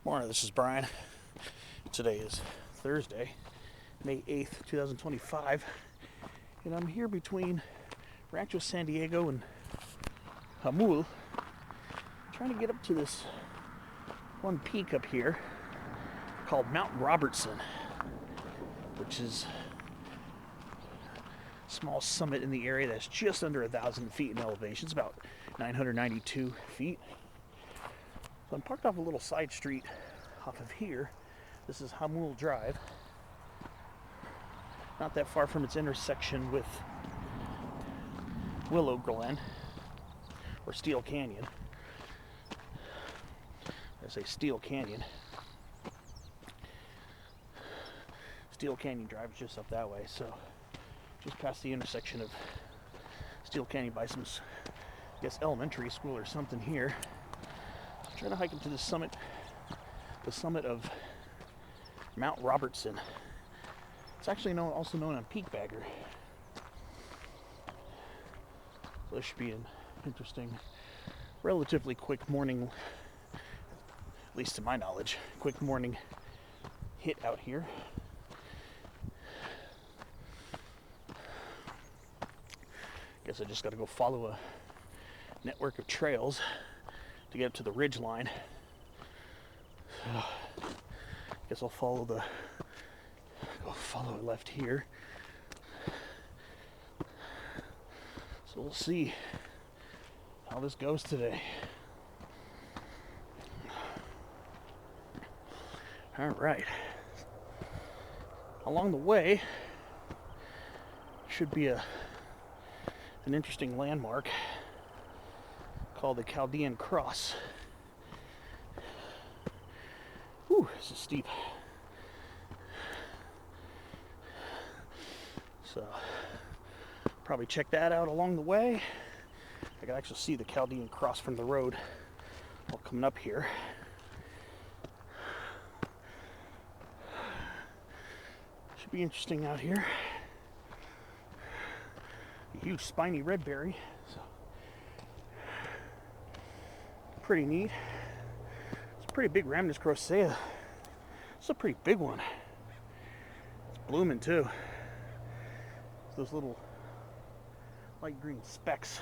Morning, this is Brian. Today is Thursday, May 8th, 2025, and I'm here between Rancho San Diego and Jamul, trying to get up to this one peak up here called Mount Robertson, which is a small summit in the area that's just under 1,000 feet in elevation. It's about 992 feet. So I'm parked off a little side street off of here. This is Jamul Drive. Not that far from its intersection with Willow Glen or Steel Canyon. I say Steel Canyon. Steel Canyon Drive is just up that way, so just past the intersection of Steel Canyon by some, I guess, elementary school or something here. Trying to hike up to the summit of Mount Robertson. It's actually also known on Peak Bagger. So this should be an interesting, relatively quick morning, at least to my knowledge, quick morning hit out here. Guess I just got to go follow a network of trails to get up to the ridge line. So, guess I'll follow it left here. So we'll see how this goes today. All right. Along the way should be an interesting landmark called the Chaldean Cross. Whew, this is steep. So, probably check that out along the way. I can actually see the Chaldean Cross from the road while coming up here. Should be interesting out here. A huge spiny red berry. So, pretty neat. It's a pretty big Rhamnus crocea. It's a pretty big one. It's blooming too. Those little light green specks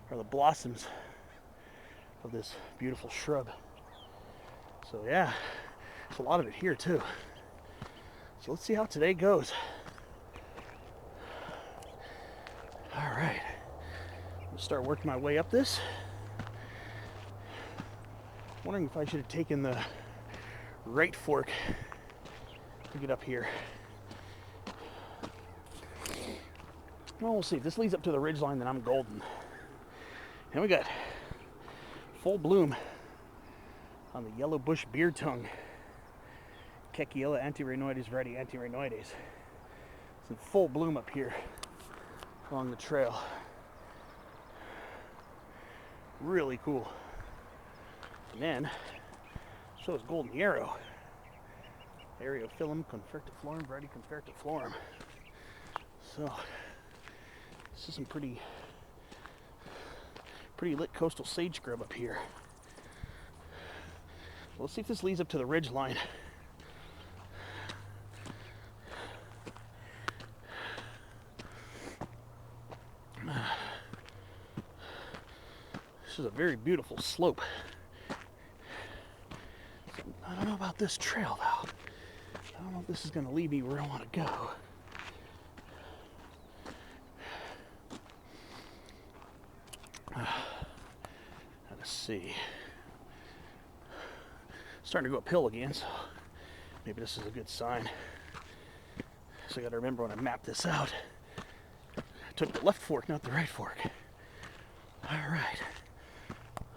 are the blossoms of this beautiful shrub. So yeah, there's a lot of it here too. So let's see how today goes. All right, I'm gonna start working my way up this. Wondering if I should have taken the right fork to get up here. Well, we'll see. If this leads up to the ridgeline, then I'm golden. And we got full bloom on the yellow bush beard tongue. Kekiella antirrhinoides varieties antirrhinoides. It's in full bloom up here along the trail. Really cool. And then, so is golden yarrow. Areophyllum confertiflorum, variety confertiflorum. So, this is some pretty lit coastal sage scrub up here. So let's see if this leads up to the ridge line. This is a very beautiful slope. I don't know about this trail though. I don't know if this is going to lead me where I want to go. Let's see. Starting to go uphill again, so maybe this is a good sign. So I got to remember when I map this out, I took the left fork, not the right fork. All right.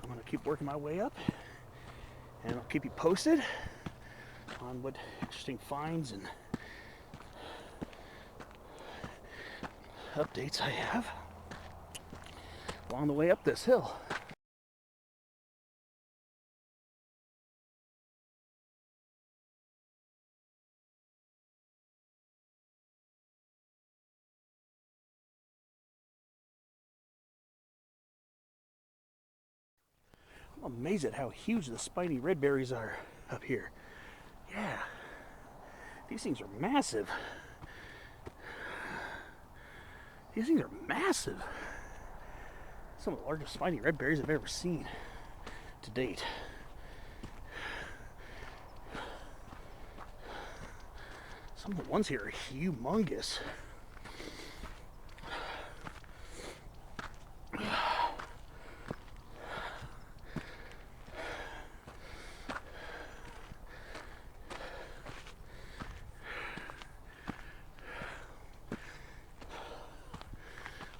I'm going to keep working my way up, and I'll keep you posted on what interesting finds and updates I have along the way up this hill. I'm amazed at how huge the spiny red berries are. up here. Yeah. These things are massive. These things are massive. Some of the largest spiny red berries I've ever seen to date. Some of the ones here are humongous.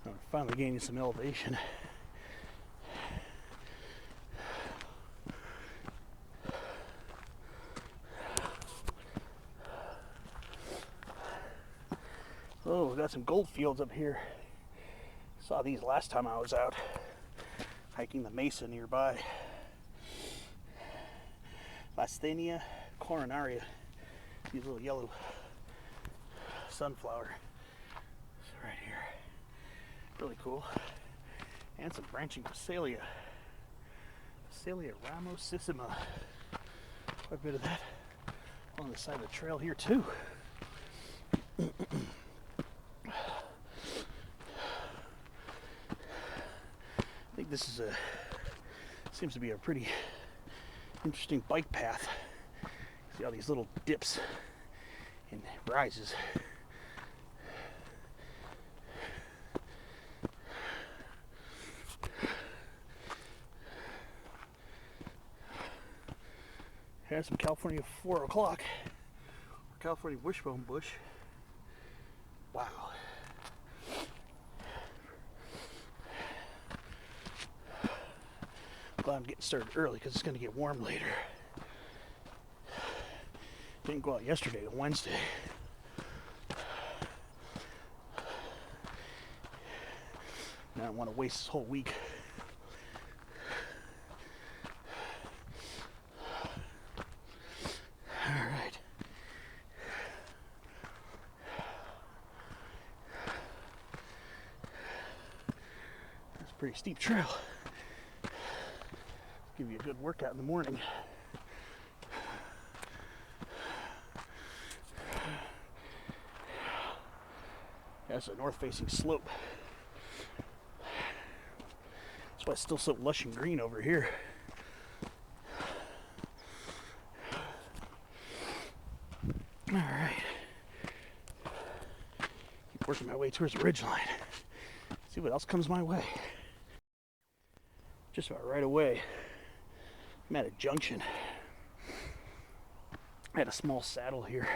I'm finally gaining some elevation. Oh, we got some gold fields up here. Saw these last time I was out hiking the mesa nearby. Lastania coronaria. These little yellow sunflower. Right here. Really cool. And some branching Phacelia. Phacelia ramosissima. Quite a bit of that on the side of the trail here too. I think this is seems to be a pretty interesting bike path. See all these little dips and rises. Here's some California 4 o'clock. California wishbone bush. Wow. Glad I'm getting started early because it's going to get warm later. Didn't go out yesterday, Wednesday. Now I don't want to waste this whole week. All right. That's a pretty steep trail. Give you a good workout in the morning. That's a north-facing slope. That's why it's still so lush and green over here. All right. Keep working my way towards the ridgeline. See what else comes my way. Just about right away. I'm at a junction. I had a small saddle here.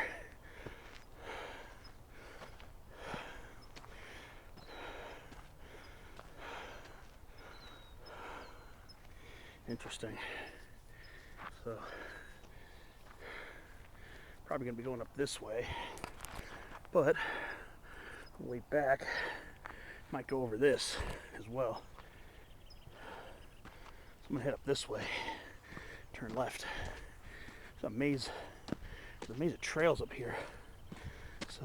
Interesting. So, probably going to be going up this way, but on the way back, might go over this as well. So I'm going to head up this way. Turn left. There's a maze of trails up here. So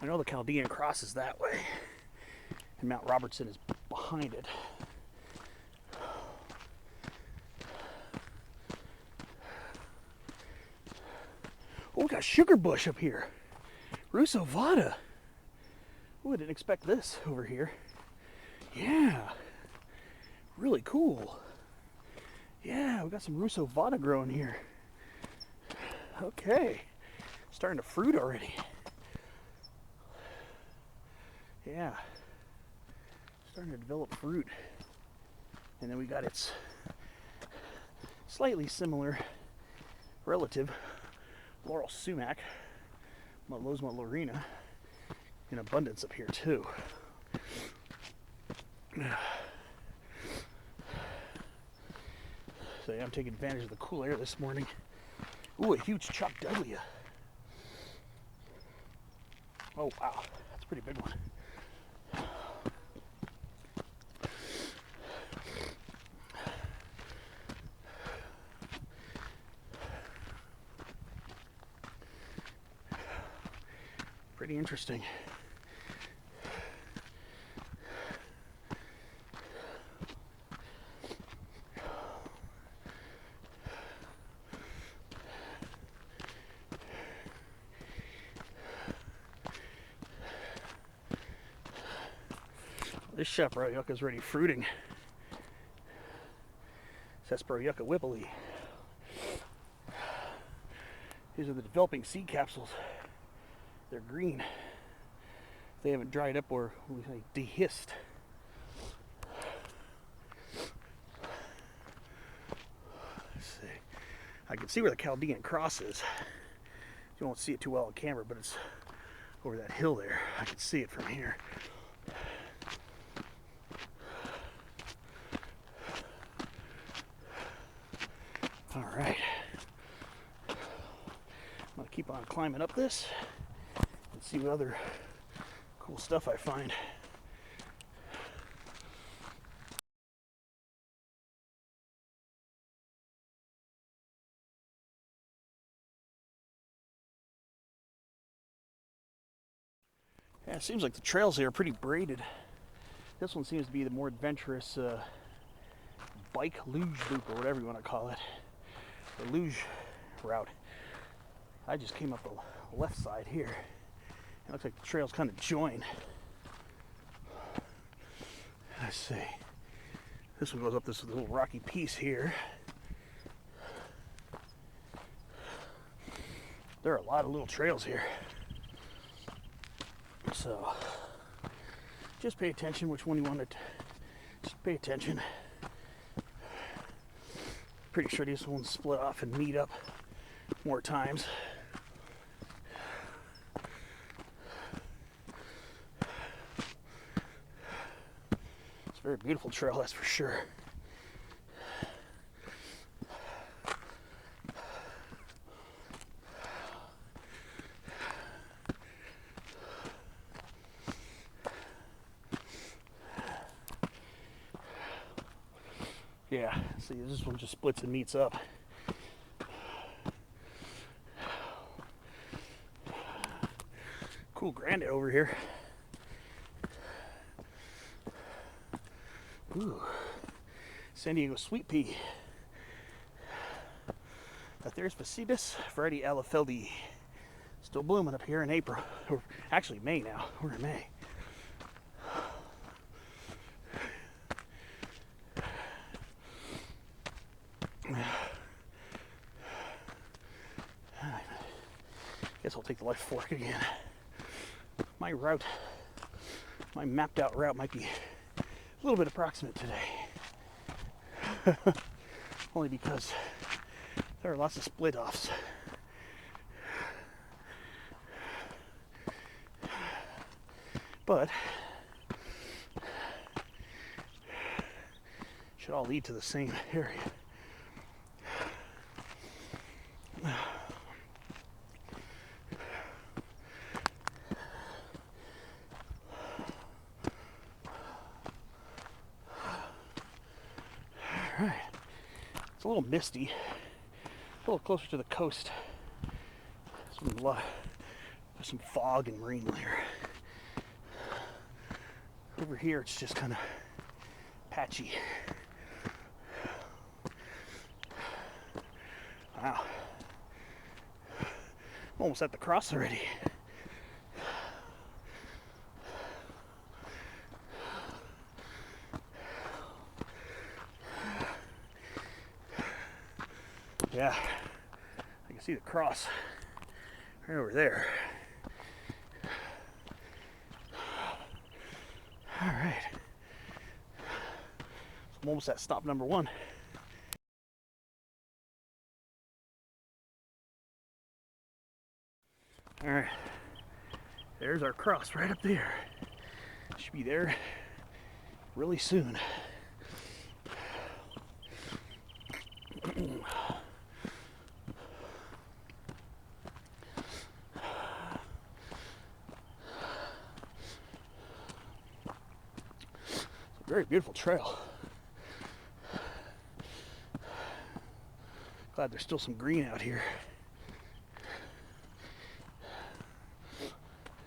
I know the Chaldean Cross is that way, and Mount Robertson is behind it. Oh, we got sugar bush up here. Rusovada. Oh, I didn't expect this over here. Yeah. Really cool. Yeah, we got some Rusovada growing here. Okay. Starting to fruit already. Yeah. Starting to develop fruit. And then we got its slightly similar relative, laurel sumac, Melosma laurina, in abundance up here too. So yeah, I'm taking advantage of the cool air this morning. Ooh, a huge Chaldean. Oh wow, that's a pretty big one. Pretty interesting. This chaparral yucca is already fruiting. Sarsaparilla yucca whippley. These are the developing seed capsules. They're green. They haven't dried up or we say dehissed. Let's see. I can see where the Chaldean Cross is. You won't see it too well on camera, but it's over that hill there. I can see it from here. All right. I'm gonna keep on climbing up this and see what other cool stuff I find. Yeah, it seems like the trails here are pretty braided. This one seems to be the more adventurous bike luge loop, or whatever you want to call it. The luge route. I just came up the left side here. It looks like the trails kind of join. Let's see. This one goes up this little rocky piece here. There are a lot of little trails here. So, just pay attention which one you want to. Just pay attention. Pretty sure these ones split off and meet up more times. It's a very beautiful trail, that's for sure. Yeah, see, this one just splits and meets up. Cool granite over here. Ooh, San Diego sweet pea. There's Facetus, variety Alifeldi. Still blooming up here in April. Or actually May now. We're in May. Guess I'll take the life fork again. My route, my mapped out route might be a little bit approximate today. Only because there are lots of split offs. But should all lead to the same area. Alright, it's a little misty, a little closer to the coast. There's some fog and rain layer. Over here it's just kind of patchy. Wow. I'm almost at the cross already. Yeah, I can see the cross right over there. All right, so I'm almost at stop number 1. All right, there's our cross right up there. Should be there really soon. Very beautiful trail. Glad there's still some green out here.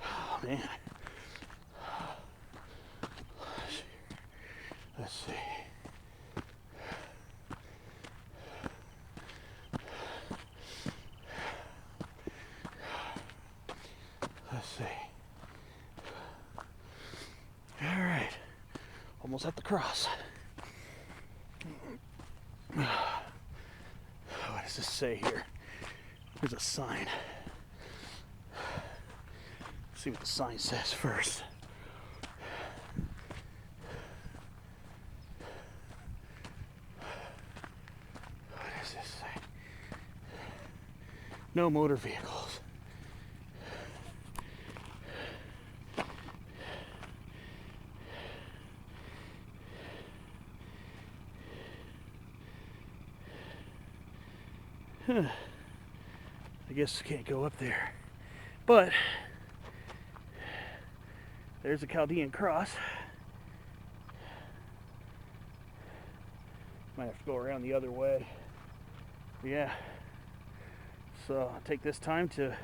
Oh man. Let's see. Let's see. All right. animals at the cross. What does this say here? There's a sign. Let's see what the sign says first. What does this say? No motor vehicles. I guess I can't go up there. But there's a Chaldean cross. Might have to go around the other way. Yeah. So I'll take this time to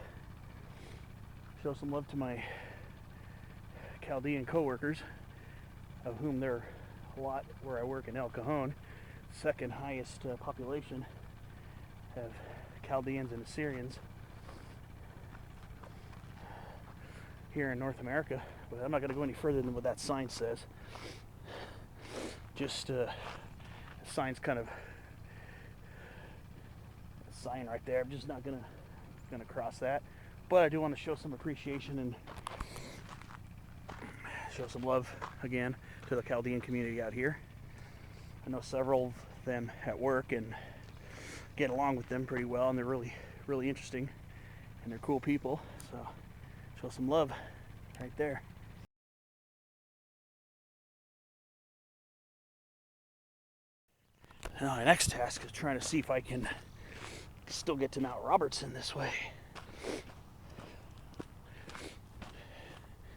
show some love to my Chaldean co-workers, of whom there are a lot where I work in El Cajon. Second highest population have Chaldeans and Assyrians here in North America, but I'm not going to go any further than what that sign says. Just the sign's kind of a sign right there. I'm just not gonna cross that, but I do want to show some appreciation and show some love again to the Chaldean community out here. I know several of them at work and get along with them pretty well, and they're really interesting, and they're cool people, so show some love right there. Now my next task is trying to see if I can still get to Mount Robertson this way.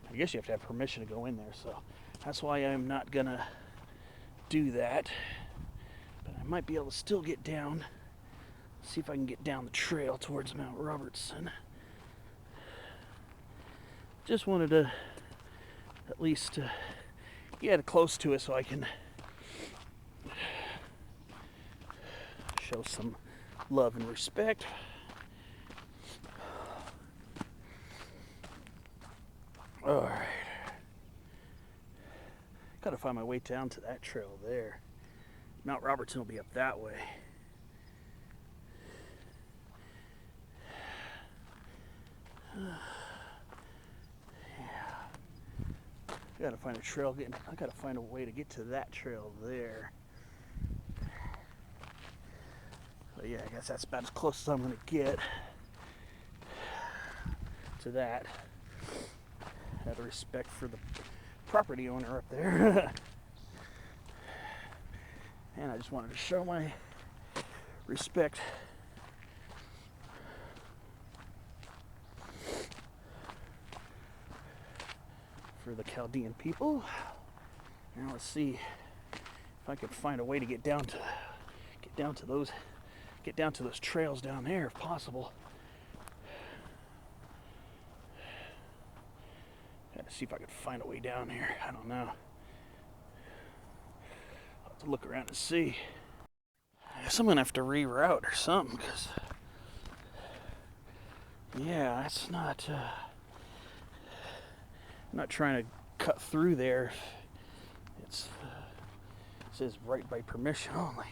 I guess you have to have permission to go in there, so that's why I'm not gonna do that, but I might be able to still get down. See if I can get down the trail towards Mount Robertson. Just wanted to at least get close to it so I can show some love and respect. Alright. Gotta find my way down to that trail there. Mount Robertson will be up that way. I gotta find a trail. I gotta find a way to get to that trail there. But yeah, I guess that's about as close as I'm gonna get to that. Out of respect for the property owner up there. And I just wanted to show my respect for the Chaldean people. Now let's see if I can find a way to get down to those trails down there if possible. Gotta see if I can find a way down here. I don't know. I'll have to look around and see. I guess I'm gonna have to reroute or something, because yeah, that's not I'm not trying to cut through there. It says right by permission only.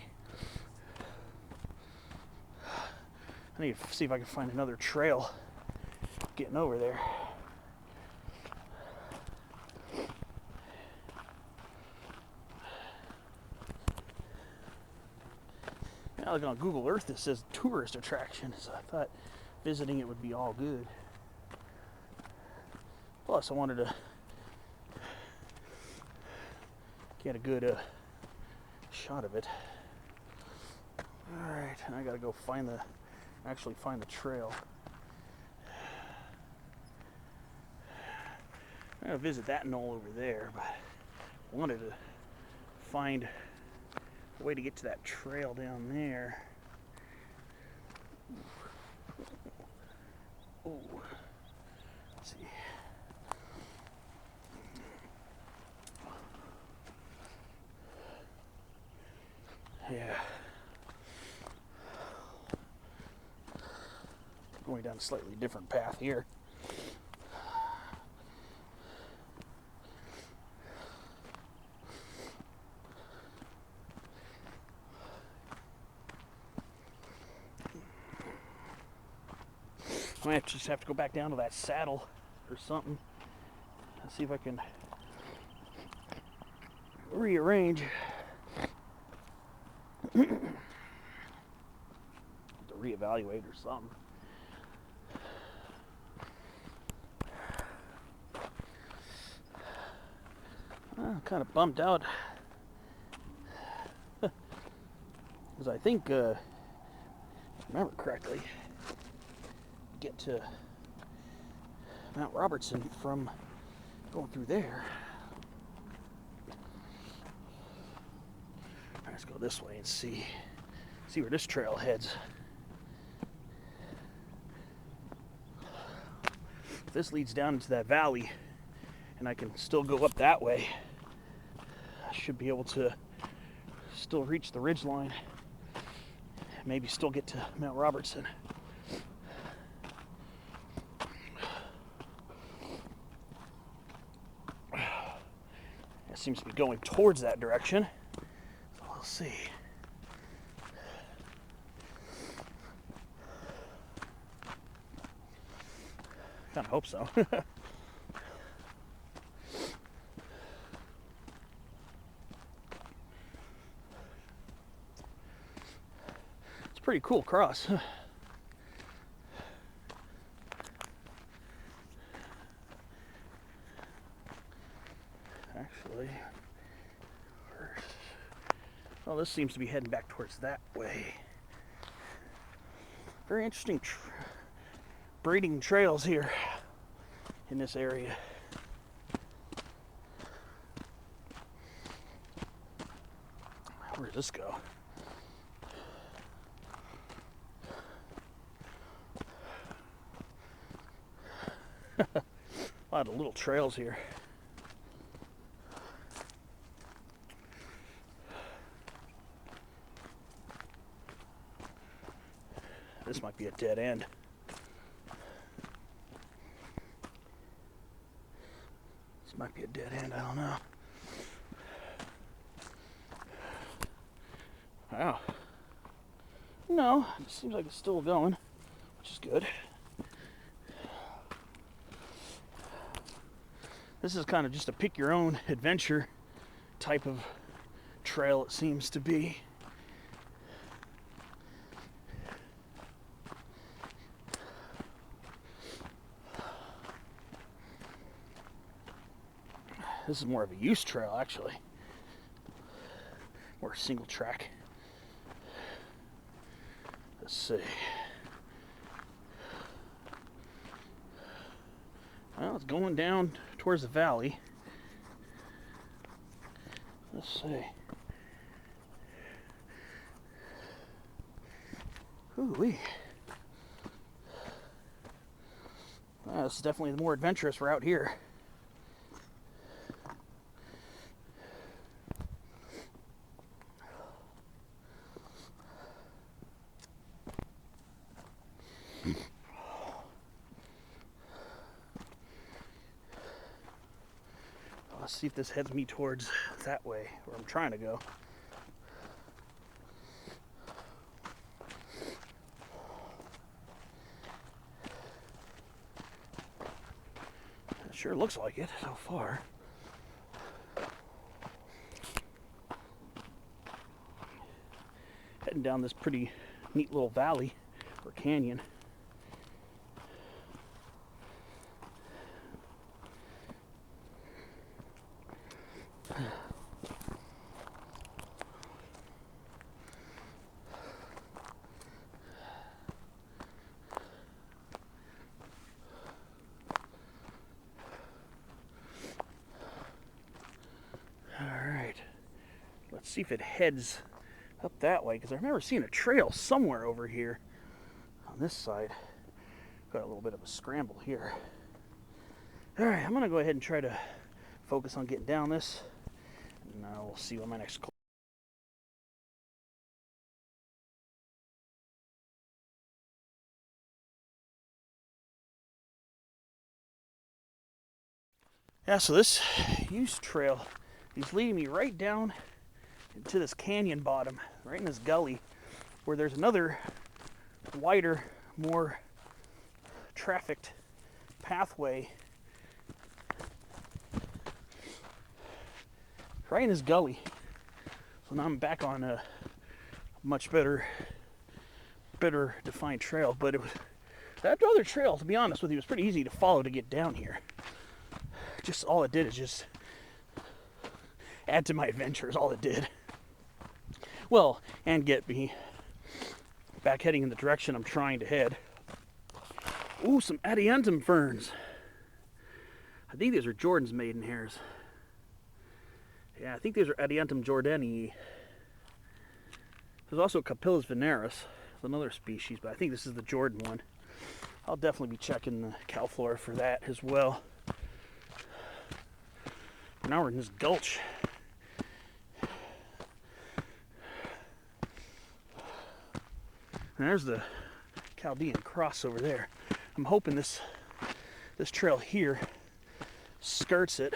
I need to see if I can find another trail getting over there. Now, like on Google Earth, it says tourist attraction, so I thought visiting it would be all good. Plus, I wanted to get a good shot of it. Alright, and I gotta go actually find the trail. I'm gonna visit that knoll over there, but I wanted to find a way to get to that trail down there. Ooh. Let's see. Yeah. Going down a slightly different path here. I might just have to go back down to that saddle or something and see if I can rearrange. To reevaluate or something. I'm kind of bummed out because I think, if I remember correctly, get to Mount Robertson from going through there. Let's go this way and see where this trail heads. If this leads down into that valley and I can still go up that way, I should be able to still reach the ridge line, maybe still get to Mount Robertson. It seems to be going towards that direction, so we'll see. Kind of hope so. It's a pretty cool cross. Actually, well, this seems to be heading back towards that way. Very interesting breeding trails here in this area. Where does this go? A lot of little trails here. This might be a dead end. This might be a dead end, I don't know. Wow. No, it seems like it's still going, which is good. This is kind of just a pick your own adventure type of trail, it seems to be. This is more of a use trail, actually. More single track. Let's see. Well, it's going down towards the valley. Let's see. Ooh-wee. This is definitely the more adventurous route here. Let's see if this heads me towards that way, where I'm trying to go. It sure looks like it so far. Heading down this pretty neat little valley or canyon. Let's see if it heads up that way, because I remember seeing a trail somewhere over here on this side. Got a little bit of a scramble here. Alright, I'm going to go ahead and try to focus on getting down this, and we'll see what my next call. Yeah, so this use trail is leading me right down into this canyon bottom, right in this gully, where there's another wider, more trafficked pathway right in this gully. So now I'm back on a much better defined trail. But it was that other trail, to be honest with you, was pretty easy to follow to get down here. Just all it did is just add to my adventures. All it did. Well, and get me back heading in the direction I'm trying to head. Ooh, some adiantum ferns. I think these are Jordan's maidenhairs. Yeah, I think these are Adiantum jordanii. There's also Capillus veneris, another species, but I think this is the Jordan one. I'll definitely be checking the cow flora for that as well. Now we're in this gulch. And there's the Chaldean Cross over there. I'm hoping this trail here skirts it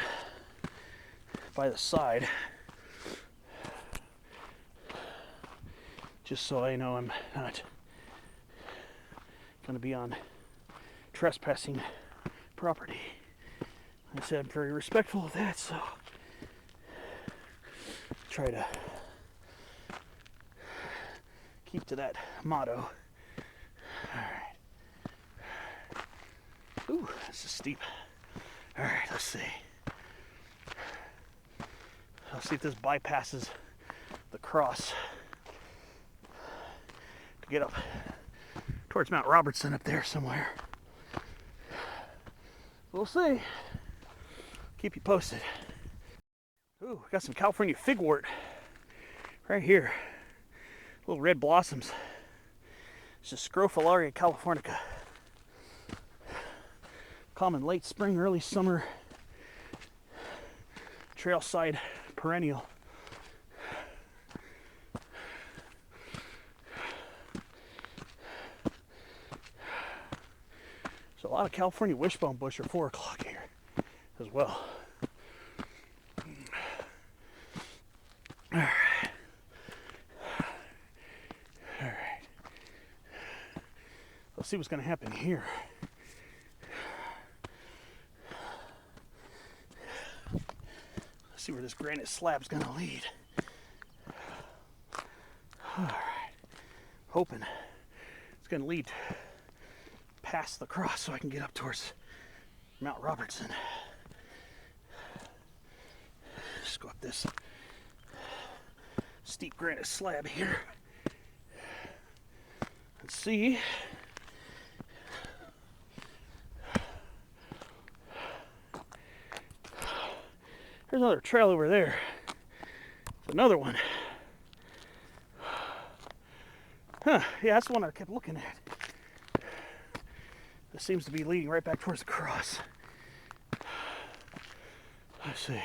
by the side, just so I know I'm not going to be on trespassing property. Like I said, I'm very respectful of that, so try to keep to that motto. Alright. Ooh, this is steep. Alright, let's see. I'll see if this bypasses the cross to get up towards Mount Robertson up there somewhere. We'll see. Keep you posted. Ooh, got some California figwort right here. Little red blossoms. It's just Scrophularia californica. Common late spring, early summer trail side perennial. So a lot of California wishbone bush or 4 o'clock here as well. Alright. Let's see what's going to happen here. See where this granite slab's gonna lead. Alright. Hoping it's gonna lead past the cross so I can get up towards Mount Robertson. Just go up this steep granite slab here and see. There's another trail over there. It's another one. Huh, yeah, that's the one I kept looking at. This seems to be leading right back towards the cross. Let's see.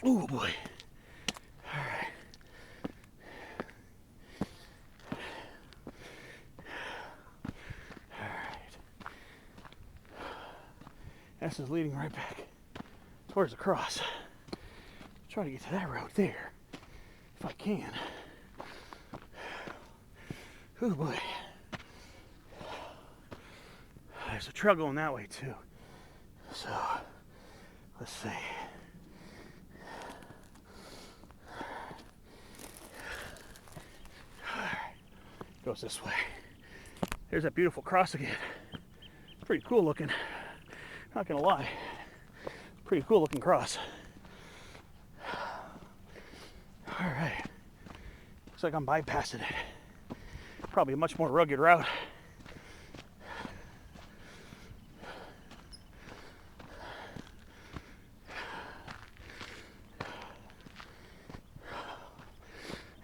Oh boy. Alright. This is leading right back towards the cross. Try to get to that road there, if I can. Oh boy. There's a trail going that way too. So, let's see. Goes this way. There's that beautiful cross again. Pretty cool looking. Not gonna lie, pretty cool looking cross. All right, looks like I'm bypassing it. Probably a much more rugged route.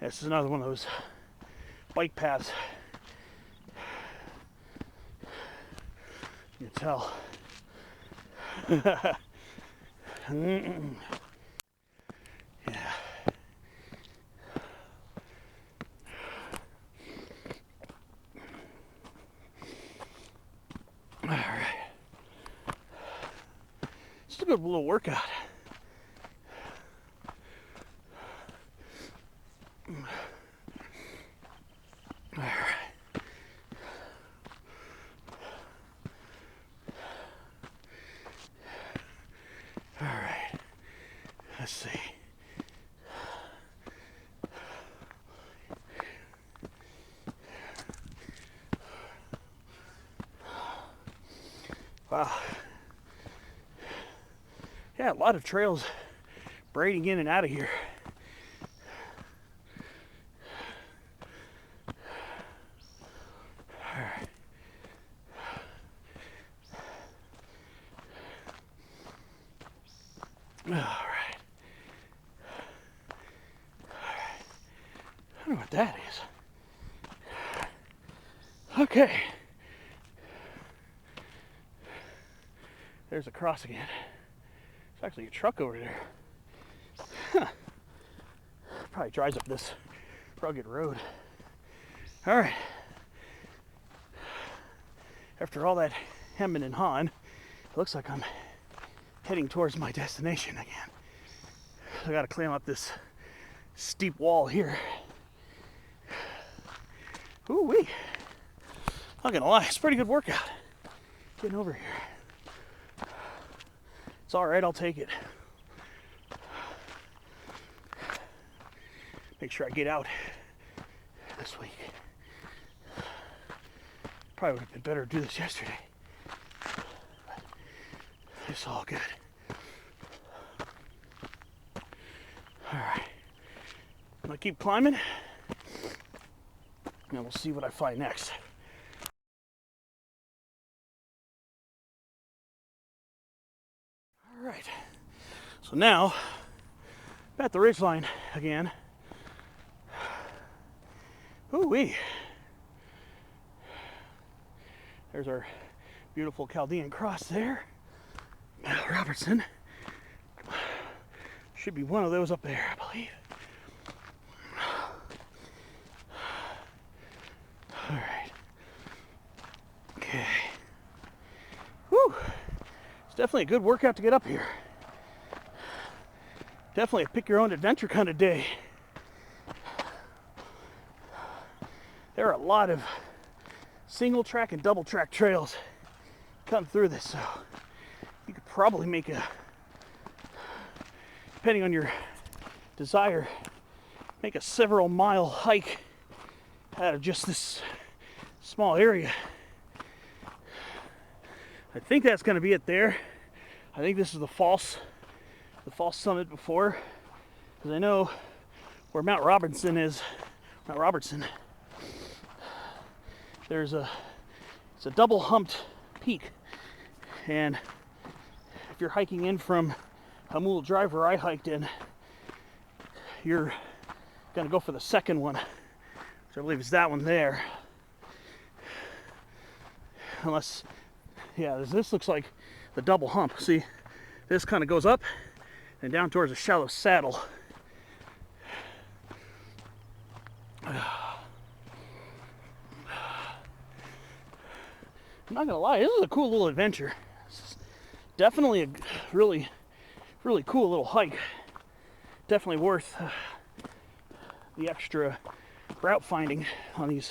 This is another one of those bike paths. You can tell. Yeah. All right. It's a good little workout. Let's see. Wow. Yeah, a lot of trails braiding in and out of here. Alright. Alright. I don't know what that is. Okay. There's a cross again. There's actually a truck over there. Huh. Probably drives up this rugged road. Alright. After all that hemming and hawing, it looks like I'm heading towards my destination again. I gotta climb up this steep wall here. Ooh-wee. Not gonna lie, it's a pretty good workout. Getting over here. It's alright, I'll take it. Make sure I get out this week. Probably would have been better to do this yesterday. But it's all good. Alright. I'm gonna keep climbing. And we'll see what I find next. Alright. So now, I'm at the ridgeline again. Ooh-wee. There's our beautiful Chaldean Cross there. Robertson. Should be one of those up there, I believe. Alright. Okay. Whew. It's definitely a good workout to get up here. Definitely a pick your own adventure kind of day. There are a lot of single track and double track trails cutting through this, so you could probably make a, depending on your desire, make a several mile hike out of just this small area. I think that's going to be it there. I think this is the false summit before, because I know where Mount Robertson is. Mount Robertson. It's a double humped peak, and if you're hiking in from Jamul Drive where I hiked in, you're gonna go for the second one, which I believe is that one there. Unless, yeah, this looks like the double hump. See, this kind of goes up and down towards a shallow saddle. I'm not gonna lie, this is a cool little adventure. It's definitely a really cool little hike. Definitely worth the extra route finding on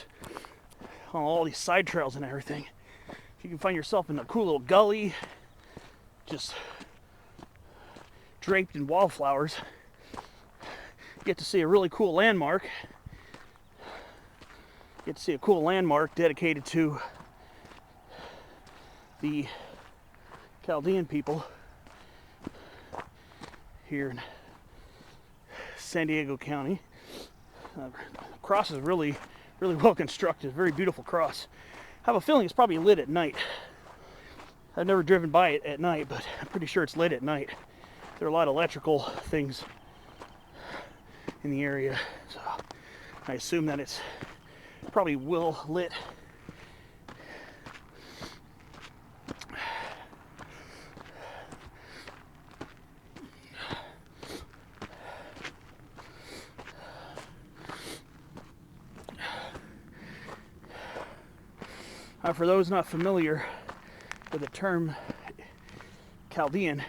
all these side trails and everything. If you can find yourself in a cool little gully, just draped in wildflowers, you get to see a really cool landmark. You get to see a cool landmark dedicated to the Chaldean people here in San Diego County. The cross is really well constructed, very beautiful cross. I have a feeling it's probably lit at night. I've never driven by it at night, but I'm pretty sure it's lit at night. There are a lot of electrical things in the area, so I assume that it's probably well lit. For those not familiar with the term Chaldean,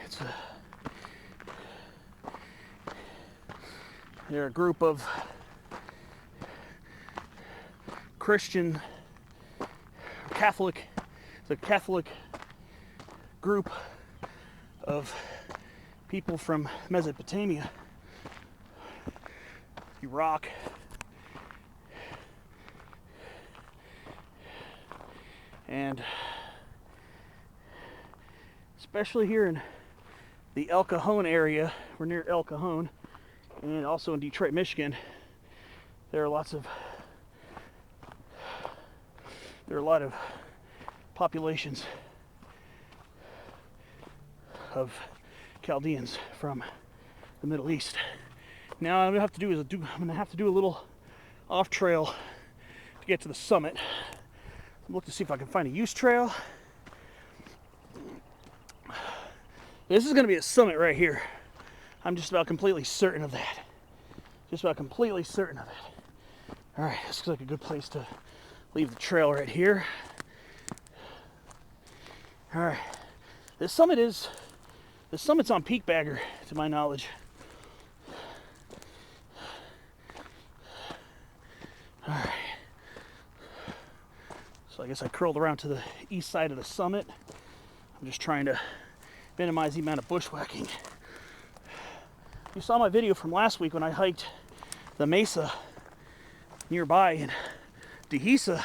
they're a group of Christian, Catholic, the Catholic group of people from Mesopotamia, Iraq, and especially here in the El Cajon area, we're near El Cajon, and also in Detroit, Michigan, there are a lot of populations of Chaldeans from the Middle East. Now I'm gonna have to do a little off trail to get to the summit. I'm looking to see if I can find a use trail. This is gonna be a summit right here. I'm just about completely certain of that. Just about completely certain of it. All right, this looks like a good place to leave the trail right here. All right, the summit's on Peak Bagger, to my knowledge. All right. So I guess I curled around to the east side of the summit. I'm just trying to minimize the amount of bushwhacking. You saw my video from last week when I hiked the mesa nearby in Dehesa.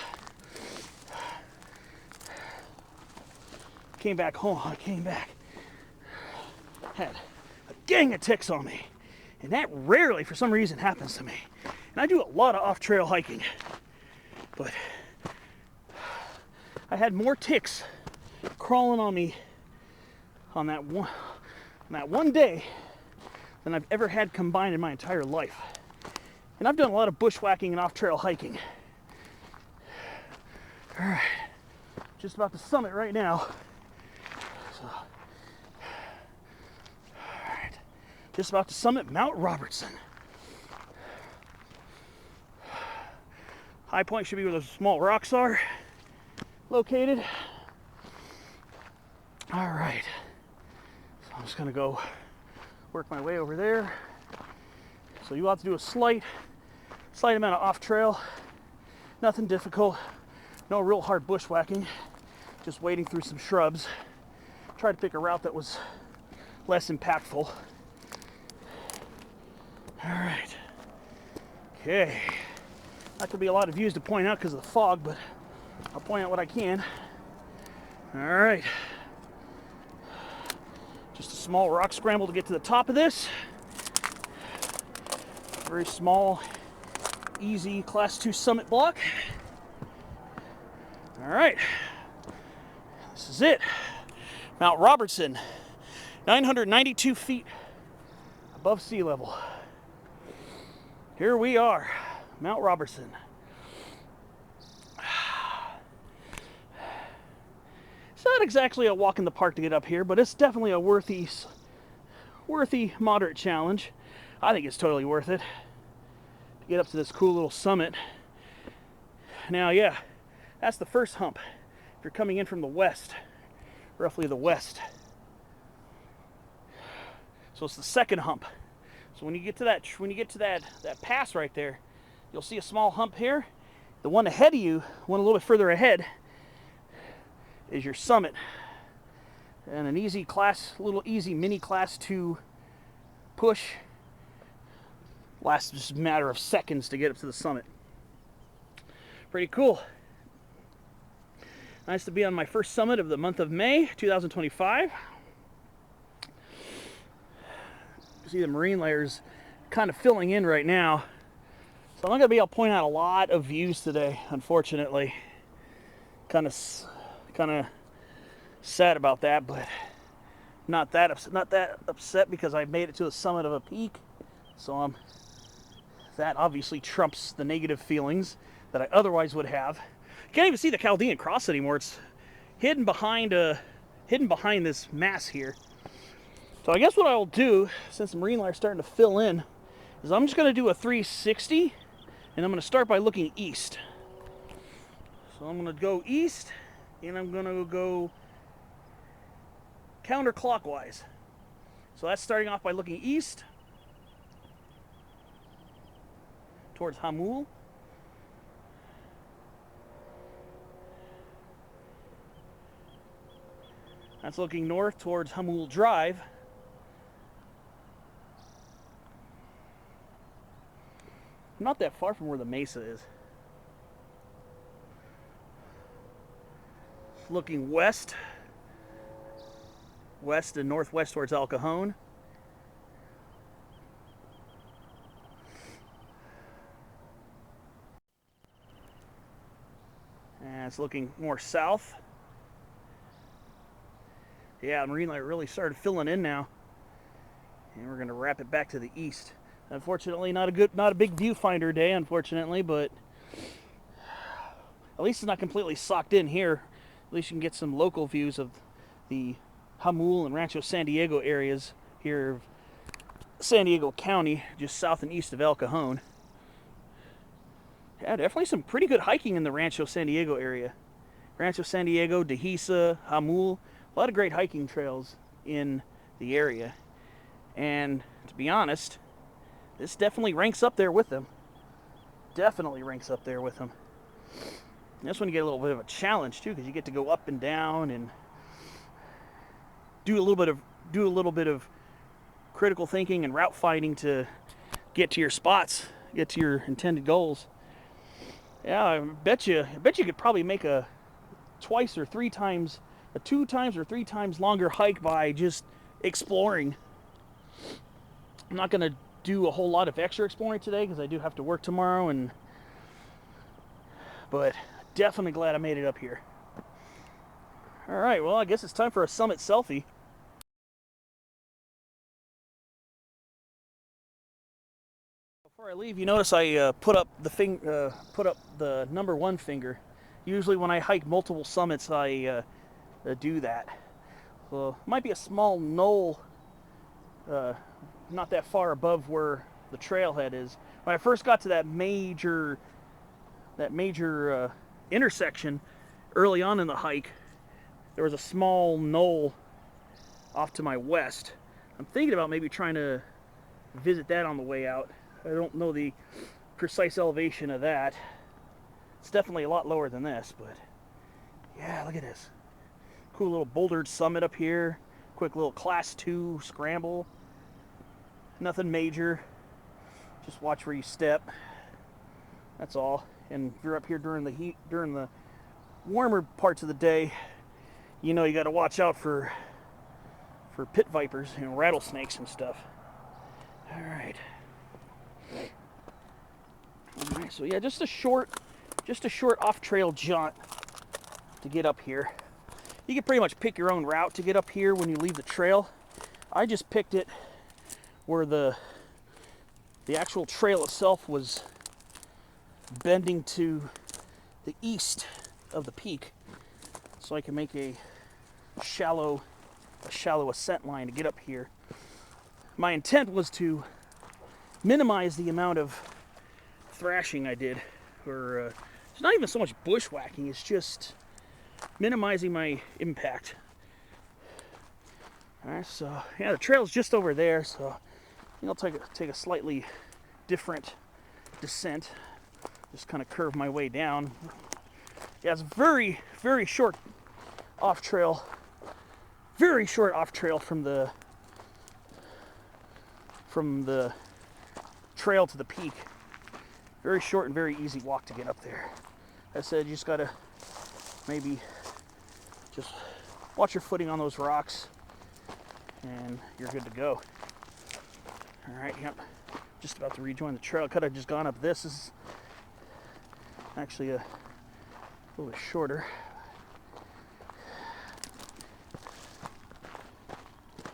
Came back home. I came back. Had a gang of ticks on me. And that rarely, for some reason, happens to me. And I do a lot of off-trail hiking. But I had more ticks crawling on me on that one day than I've ever had combined in my entire life. And I've done a lot of bushwhacking and off-trail hiking. All right, just about the summit right now. So, all right, just about to summit Mount Robertson. High point should be where those small rocks are located. All right, so I'm just gonna go work my way over there. So you have to do a slight amount of off trail. Nothing difficult. No real hard bushwhacking. Just wading through some shrubs. Try to pick a route that was less impactful. All right. Okay. Not gonna be a lot of views to point out because of the fog, but I'll point out what I can. All right. Just a small rock scramble to get to the top of this. Very small, easy Class 2 summit block. All right. This is it. Mount Robertson, 992 feet above sea level. Here we are, Mount Robertson. It's not exactly a walk in the park to get up here, but it's definitely a worthy moderate challenge. I think it's totally worth it to get up to this cool little summit. Now, yeah, that's the first hump. If you're coming in from the west, roughly the west. So it's the second hump. So when you get to that pass right there, you'll see a small hump here. The one ahead of you, one a little bit further ahead, is your summit. And an little easy mini Class 2 push. Lasts just a matter of seconds to get up to the summit. Pretty cool. Nice to be on my first summit of the month of May 2025. You see the marine layers kind of filling in right now. So I'm not going to be able to point out a lot of views today, unfortunately. Kind of sad about that, but not that upset because I made it to the summit of a peak. So that obviously trumps the negative feelings that I otherwise would have. You can't even see the Chaldean Cross anymore. It's hidden behind this mass here. So I guess what I'll do, since the marine layer is starting to fill in, is I'm just going to do a 360, and I'm going to start by looking east. So I'm going to go east, and I'm going to go counterclockwise. So that's starting off by looking east towards Jamul. That's looking north towards Jamul Drive. not that far from where the mesa is. Looking west and northwest towards El Cajon. And it's looking more south. Yeah, the marine light really started filling in now. And we're going to wrap it back to the east. Unfortunately, not a big viewfinder day, unfortunately, but at least it's not completely socked in here. At least you can get some local views of the Jamul and Rancho San Diego areas here of San Diego County, just south and east of El Cajon. Yeah, definitely some pretty good hiking in the Rancho San Diego area. Rancho San Diego, Dehesa, Jamul, a lot of great hiking trails in the area. And to be honest, this definitely ranks up there with them. Definitely ranks up there with them. And this one you get a little bit of a challenge too, because you get to go up and down and do a little bit of critical thinking and route finding to get to your spots, get to your intended goals. Yeah, I bet you could probably make a 2 or 3 times longer hike by just exploring. I'm not gonna do a whole lot of extra exploring today because I do have to work tomorrow, but definitely glad I made it up here. All right, well, I guess it's time for a summit selfie. Before I leave, you notice I put up the number 1 finger. Usually when I hike multiple summits, I do that. So it might be a small knoll, not that far above where the trailhead is. When I first got to that major intersection early on in the hike, there was a small knoll off to my west. I'm thinking about maybe trying to visit that on the way out. I don't know the precise elevation of that. It's definitely a lot lower than this, but yeah, look at this. Cool little bouldered summit up here. Quick little class 2 scramble. Nothing major. Just watch where you step. That's all. And if you're up here during the heat, during the warmer parts of the day, you know you got to watch out for pit vipers and rattlesnakes and stuff. All right. So yeah, just a short off-trail jaunt to get up here. You can pretty much pick your own route to get up here when you leave the trail. I just picked it where the actual trail itself was bending to the east of the peak, so I can make a shallow ascent line to get up here. My intent was to minimize the amount of thrashing I did, or it's not even so much bushwhacking, it's just minimizing my impact. Alright, so yeah, the trail's just over there, so I think I'll take a slightly different descent. Just kind of curve my way down. Yeah, it's very, very short off trail. Very short off trail from the trail to the peak. Very short and very easy walk to get up there. I said you just gotta maybe just watch your footing on those rocks and you're good to go. All right, yep. Just about to rejoin the trail. Could have just gone up this. This is actually a little bit shorter.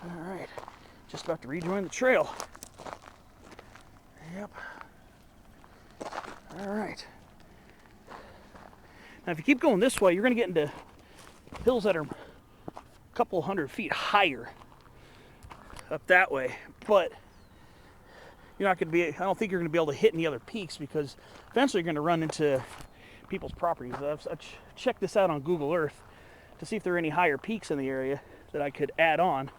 All right, just about to rejoin the trail. Yep. All right. Now, if you keep going this way, you're going to get into hills that are a couple 100 feet higher up that way. But you're not going to be, I don't think you're going to be able to hit any other peaks because eventually you're going to run into people's properties. I've checked this out on Google Earth to see if there are any higher peaks in the area that I could add on.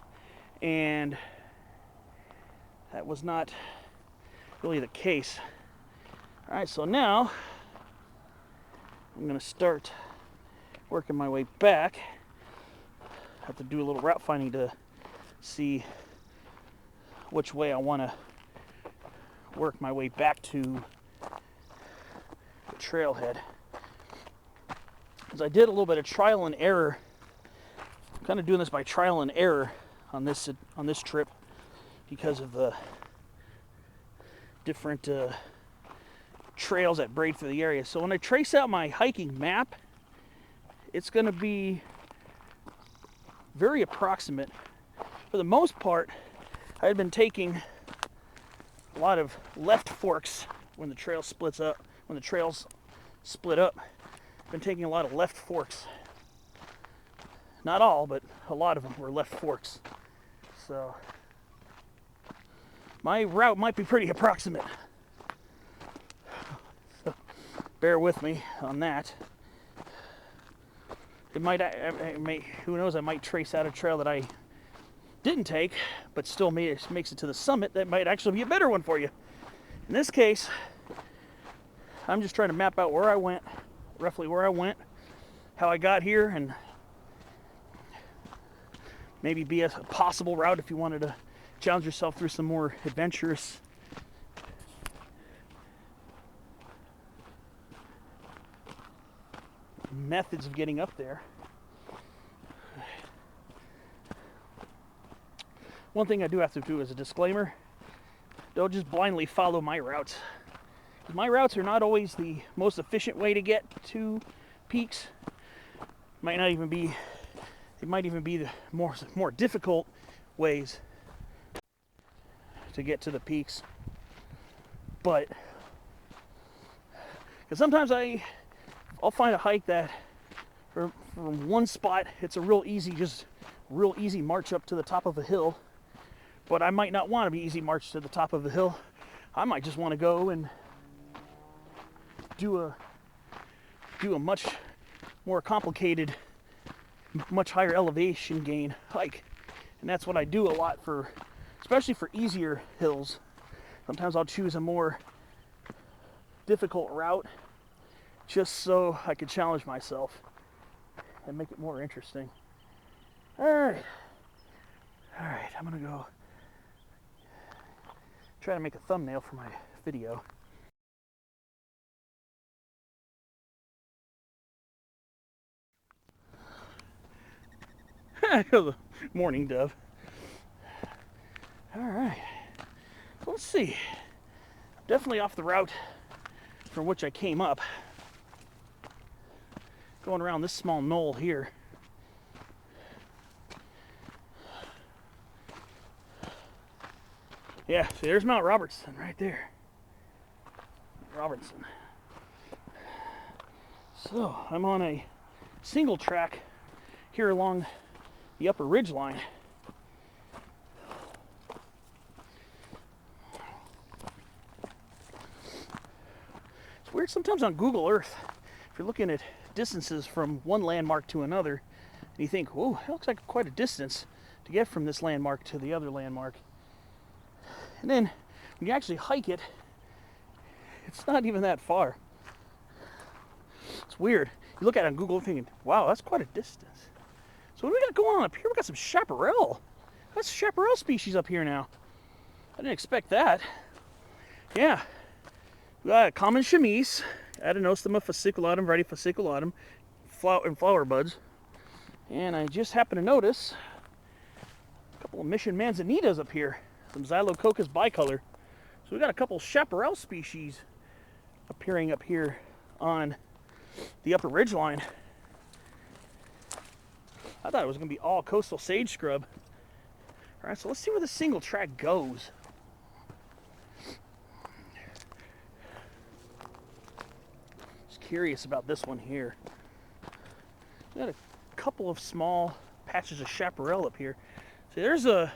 And that was not really the case. All right, so now I'm going to start working my way back. I have to do a little route finding to see which way I want to work my way back to the trailhead. Because I did a little bit of trial and error. I'm kind of doing this by trial and error on this trip because of the different trails that braid through the area. So when I trace out my hiking map, it's going to be very approximate. For the most part, I had been taking a lot of left forks when the trail splits up. When the trails split up, I've been taking a lot of left forks. Not all, but a lot of them were left forks. So my route might be pretty approximate. So bear with me on that. It might, who knows, I might trace out a trail that I didn't take, but still makes it to the summit. That might actually be a better one for you. In this case, I'm just trying to map out where I went, roughly where I went, how I got here, and maybe be a possible route if you wanted to challenge yourself through some more adventurous methods of getting up there. One thing I do have to do as a disclaimer, don't just blindly follow my routes. My routes are not always the most efficient way to get to peaks. Might not even be, it might even be the more difficult ways to get to the peaks. But because sometimes I'll find a hike that from one spot it's a real easy march up to the top of a hill. But I might not want to be easy march to the top of the hill. I might just want to go and do a much more complicated, much higher elevation gain hike. And that's what I do a lot for, especially for easier hills. Sometimes I'll choose a more difficult route just so I could challenge myself and make it more interesting. All right, I'm gonna go try to make a thumbnail for my video. The morning dove. All right, so let's see. Definitely off the route from which I came up. Going around this small knoll here. Yeah, see, there's Mount Robertson right there. Robertson. So I'm on a single track here along the upper ridge line. It's weird sometimes on Google Earth, if you're looking at distances from one landmark to another, and you think, whoa, that looks like quite a distance to get from this landmark to the other landmark. And then when you actually hike it, it's not even that far. It's weird. You look at it on Google thinking, wow, that's quite a distance. So what do we got going on up here? We got some chaparral. That's chaparral species up here now. I didn't expect that. Yeah. We got a common chamise, Adenostoma fasciculatum, variety fasciculatum, flower buds. And I just happened to notice a couple of mission manzanitas up here. Some Xylococcus bicolor. So we got a couple chaparral species appearing up here on the upper ridge line. I thought it was going to be all coastal sage scrub. All right, so let's see where the single track goes. Just curious about this one here. We got a couple of small patches of chaparral up here. See, there's a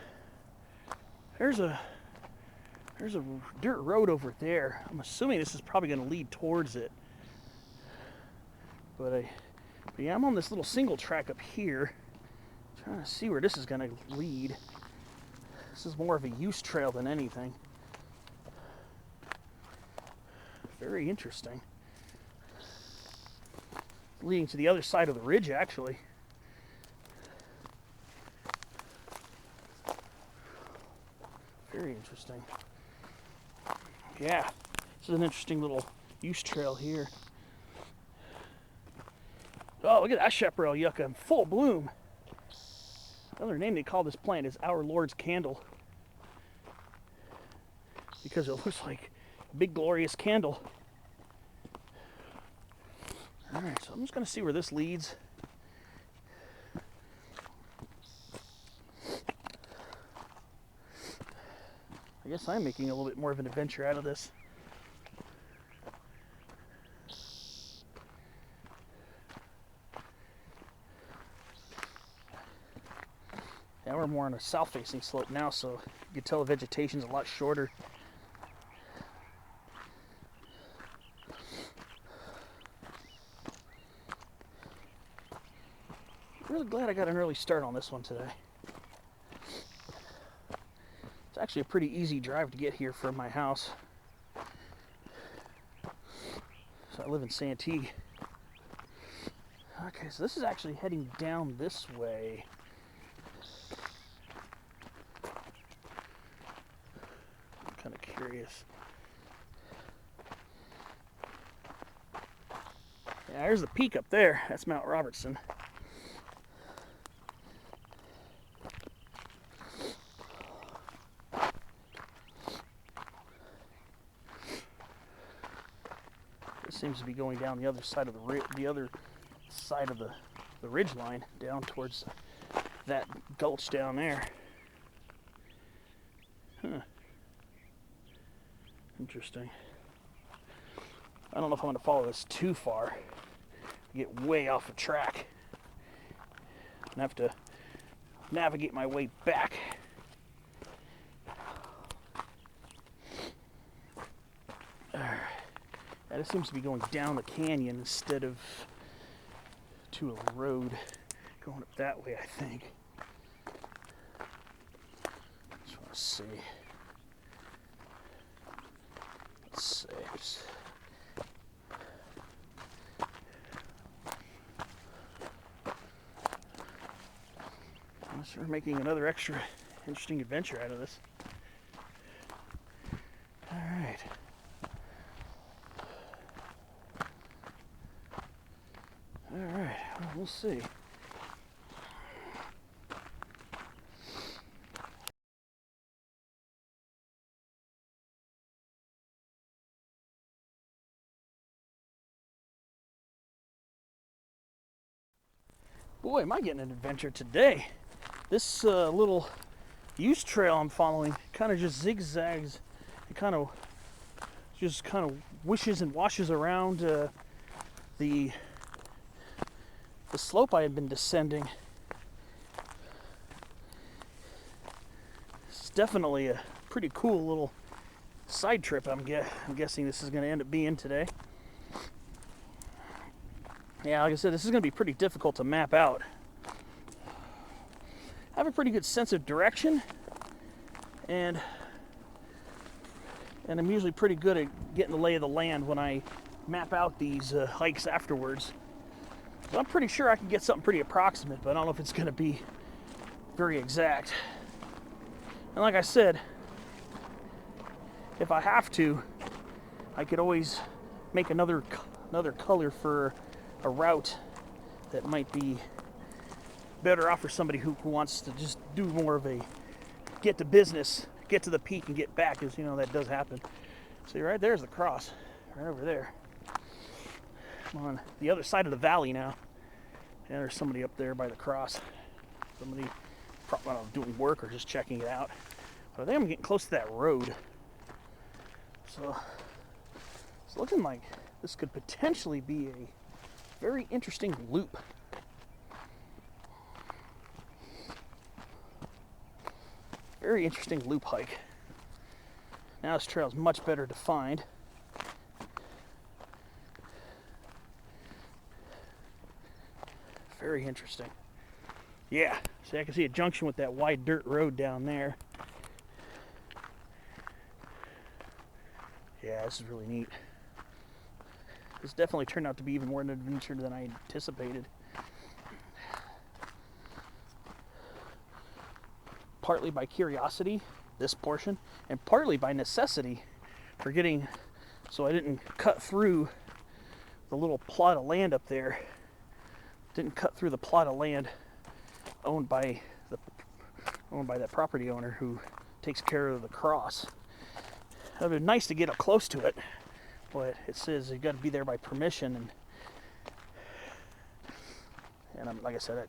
dirt road over there. I'm assuming this is probably going to lead towards it. But yeah, I'm on this little single track up here. Trying to see where this is going to lead. This is more of a use trail than anything. Very interesting. Leading to the other side of the ridge, actually. Very interesting. Yeah, this is an interesting little use trail here. Oh, look at that chaparral yucca in full bloom. Another name they call this plant is Our Lord's Candle, because it looks like a big glorious candle. Alright, so I'm just going to see where this leads. I guess I'm making a little bit more of an adventure out of this. Yeah, we're more on a south-facing slope now, so you can tell the vegetation's a lot shorter. Really glad I got an early start on this one today. It's actually a pretty easy drive to get here from my house. So I live in Santee. Okay, so this is actually heading down this way. I'm kind of curious. Yeah, there's the peak up there. That's Mount Robertson. Seems to be going down the other side of the ridge line, down towards that gulch down there. Huh. Interesting. I don't know if I'm going to follow this too far. Get way off the track. I'm going to have to navigate my way back. It seems to be going down the canyon instead of to a road. Going up that way, I think. Just want to see. Let's see. Unless we're making another extra interesting adventure out of this. All right. Alright, well, we'll see. Boy, am I getting an adventure today. This little use trail I'm following kind of just zigzags. It kind of wishes and washes around the slope I had been descending. It's definitely a pretty cool little side trip I'm guessing this is going to end up being today. Yeah, like I said, this is going to be pretty difficult to map out. I have a pretty good sense of direction, and I'm usually pretty good at getting the lay of the land when I map out these hikes afterwards. So I'm pretty sure I can get something pretty approximate, but I don't know if it's going to be very exact. And like I said, if I have to, I could always make another color for a route that might be better off for somebody who wants to just do more of a get to business, get to the peak and get back, because, you know, that does happen. See, right there's the cross, right over there. I'm on the other side of the valley now. And there's somebody up there by the cross. Somebody probably doing work or just checking it out. But I think I'm getting close to that road. So it's looking like this could potentially be a very interesting loop. Very interesting loop hike. Now this trail is much better defined. Very interesting. Yeah, see, I can see a junction with that wide dirt road down there. Yeah, this is really neat. This definitely turned out to be even more an adventure than I anticipated. Partly by curiosity, this portion, and partly by necessity for getting, so I didn't cut through the little plot of land up there didn't cut through the plot of land owned by that property owner who takes care of the cross. It would be nice to get up close to it, but it says you got to be there by permission, and like I said,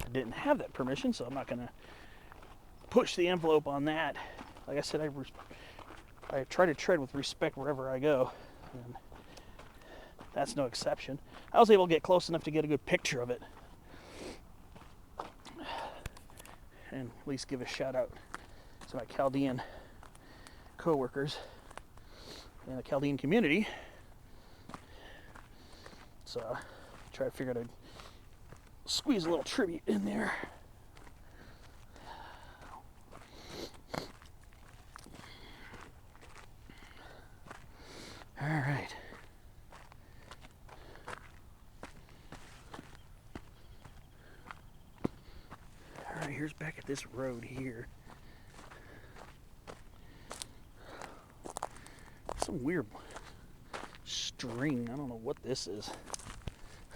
I didn't have that permission, so I'm not going to push the envelope on that. Like I said, I try to tread with respect wherever I go, and that's no exception. I was able to get close enough to get a good picture of it, and at least give a shout out to my Chaldean co-workers in the Chaldean community. So try to figure out how to squeeze a little tribute in there. All right. All right, here's back at this road here. Some weird string. I don't know what this is.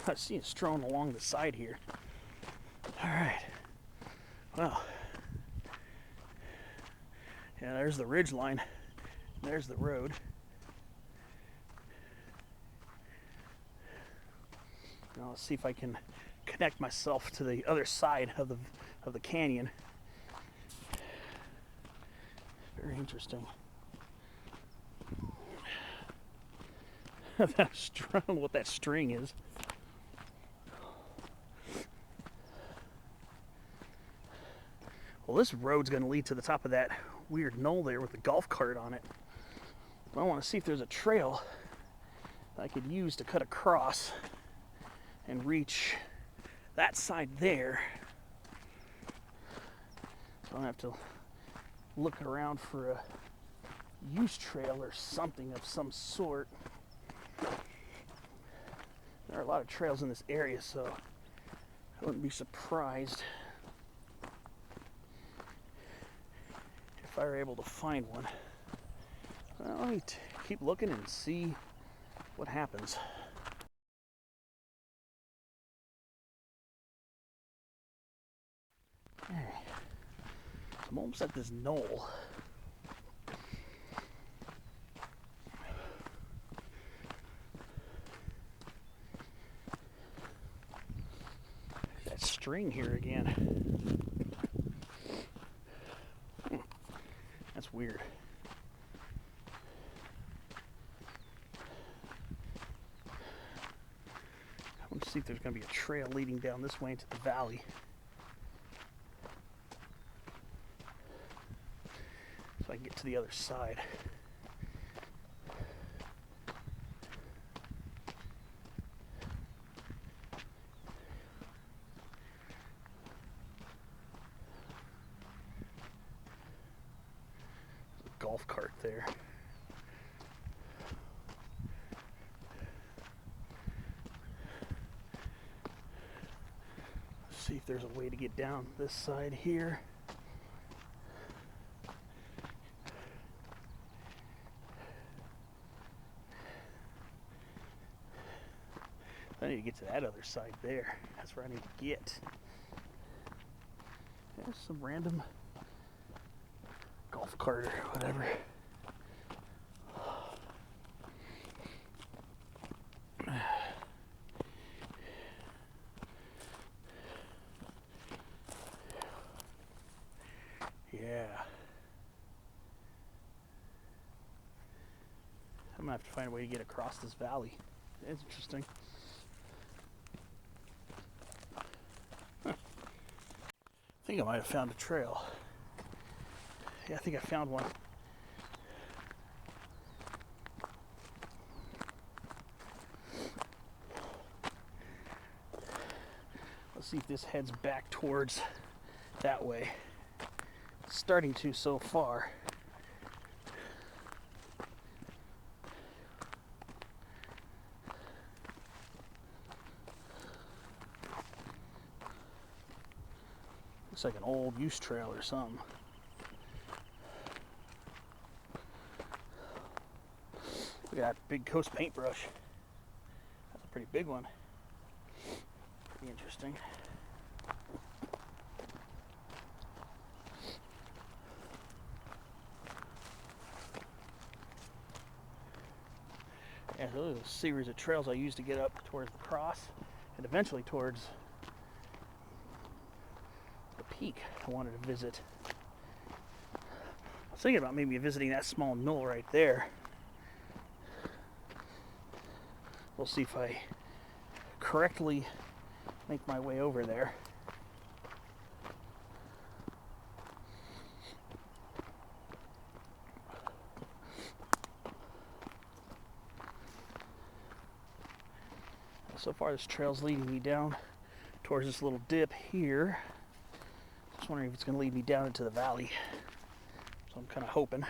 I see it strewn along the side here. All right. Well, yeah, there's the ridge line. There's the road. Now let's see if I can connect myself to the other side of the canyon. Very interesting. I don't know what that string is. Well, this road's going to lead to the top of that weird knoll there with the golf cart on it. But I want to see if there's a trail I could use to cut across and reach that side there. So I don't have to look around for a use trail or something of some sort. There are a lot of trails in this area, so I wouldn't be surprised if I were able to find one. Well, let me keep looking and see what happens. Okay. I'm almost at this knoll. That string here again. That's weird. I want to see if there's going to be a trail leading down this way into the valley. So I can get to the other side. There's a golf cart there. Let's see if there's a way to get down this side here. I need to get to that other side there. That's where I need to get. There's some random golf cart or whatever. Yeah. I'm gonna have to find a way to get across this valley. It's interesting. I think I might have found a trail. Yeah, I think I found one. Let's see if this heads back towards that way. It's starting to so far. Looks like an old use trail or something. Look at that big Coast paintbrush. That's a pretty big one. Be interesting. Yeah, so those are a series of trails I used to get up towards the cross and eventually towards the peak I wanted to visit. I was thinking about maybe visiting that small knoll right there. We'll see if I correctly make my way over there. So far this trail's leading me down towards this little dip here. Just wondering if it's going to lead me down into the valley. So I'm kind of hoping.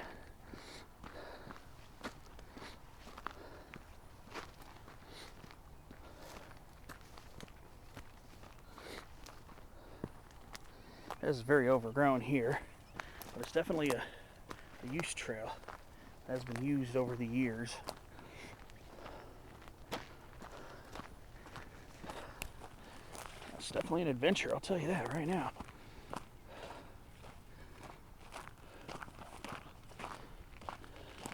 This is very overgrown here, but it's definitely a use trail that has been used over the years. It's definitely an adventure, I'll tell you that right now.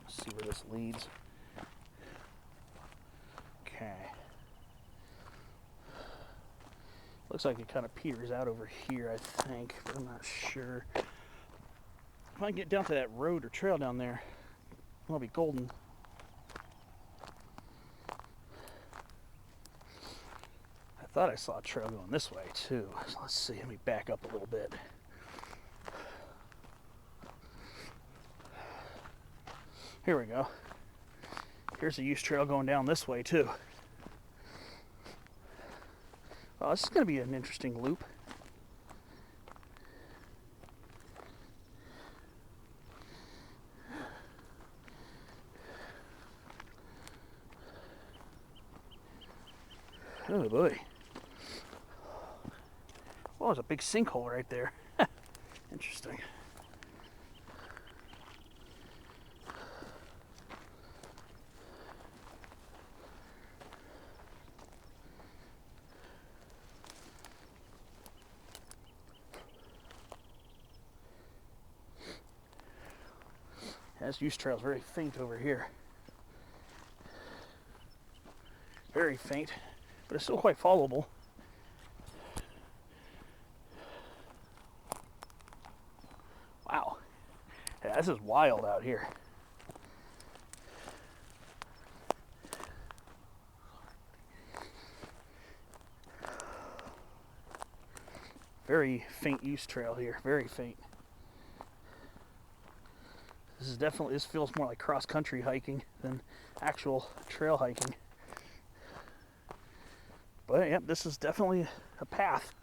Let's see where this leads. Okay. Looks like it kind of peters out over here, I think, but I'm not sure. If I can get down to that road or trail down there, it'll be golden. I thought I saw a trail going this way too. So let's see, let me back up a little bit. Here we go. Here's a use trail going down this way too. Oh, this is going to be an interesting loop. Oh boy. Oh, there's a big sinkhole right there. Interesting. This use trail is very faint over here. Very faint, but it's still quite followable. Wow. Yeah, this is wild out here. Very faint use trail here, very faint. This feels more like cross-country hiking than actual trail hiking. But yep, this is definitely a path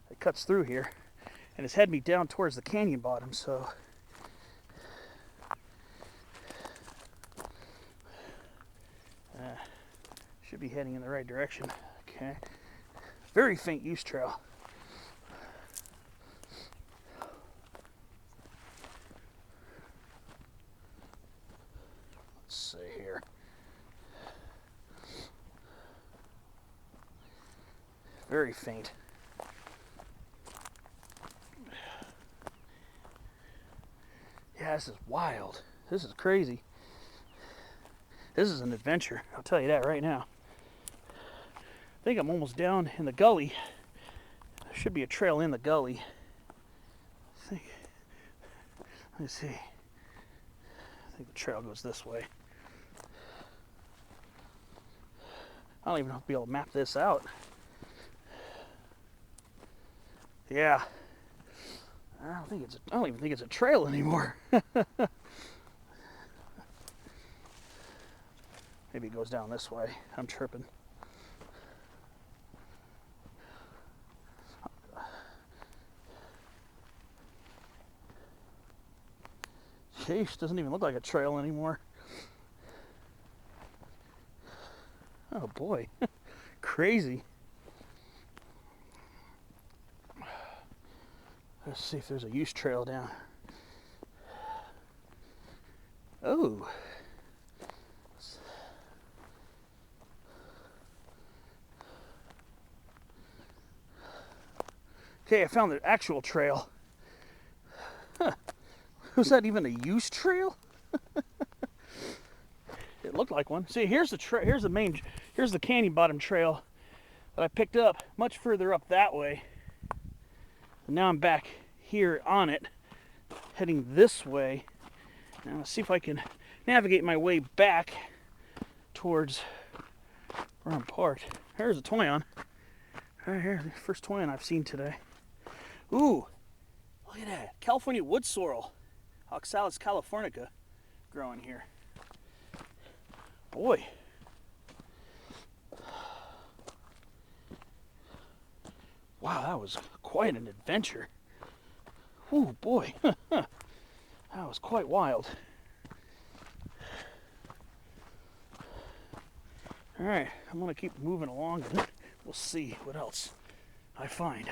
that cuts through here, and it's heading me down towards the canyon bottom, so should be heading in the right direction. Okay, very faint use trail. Let's see here. Very faint. Yeah, this is wild. This is crazy. This is an adventure, I'll tell you that right now. I think I'm almost down in the gully. There should be a trail in the gully. Let's see. I think the trail goes this way. I don't even know if I'll be able to map this out. Yeah. I don't even think it's a trail anymore. Maybe it goes down this way. I'm tripping. Sheesh, doesn't even look like a trail anymore. Oh boy. Crazy. Let's see if there's a use trail down. Oh. Okay, I found the actual trail. Huh. Was that even a use trail? It looked like one. See, here's the here's the canyon bottom trail that I picked up much further up that way. And now I'm back here on it, heading this way. Now let's see if I can navigate my way back towards where I'm parked. Here's a toyon. Right here, the first toyon I've seen today. Ooh, look at that. California wood sorrel. Oxalis californica growing here. Boy. Wow, that was quite an adventure. Ooh, boy. That was quite wild. All right, I'm going to keep moving along and we'll see what else I find.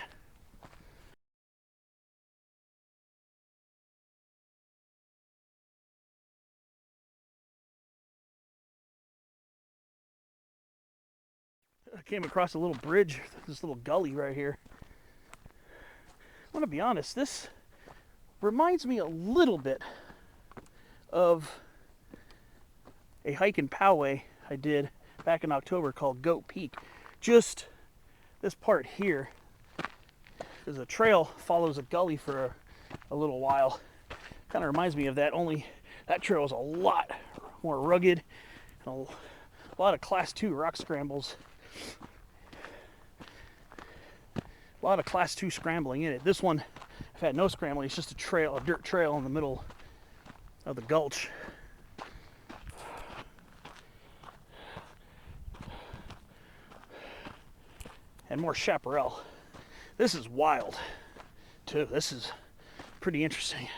I came across a little bridge, this little gully right here. I want to be honest, this reminds me a little bit of a hike in Powell I did back in October called Goat Peak. Just this part here, because the trail follows a gully for a little while. Kind of reminds me of that, only that trail is a lot more rugged and a lot of class 2 rock scrambles. A lot of class 2 scrambling in it. This one, I've had no scrambling. It's just a trail, a dirt trail in the middle of the gulch. And more chaparral. This is wild, too. This is pretty interesting.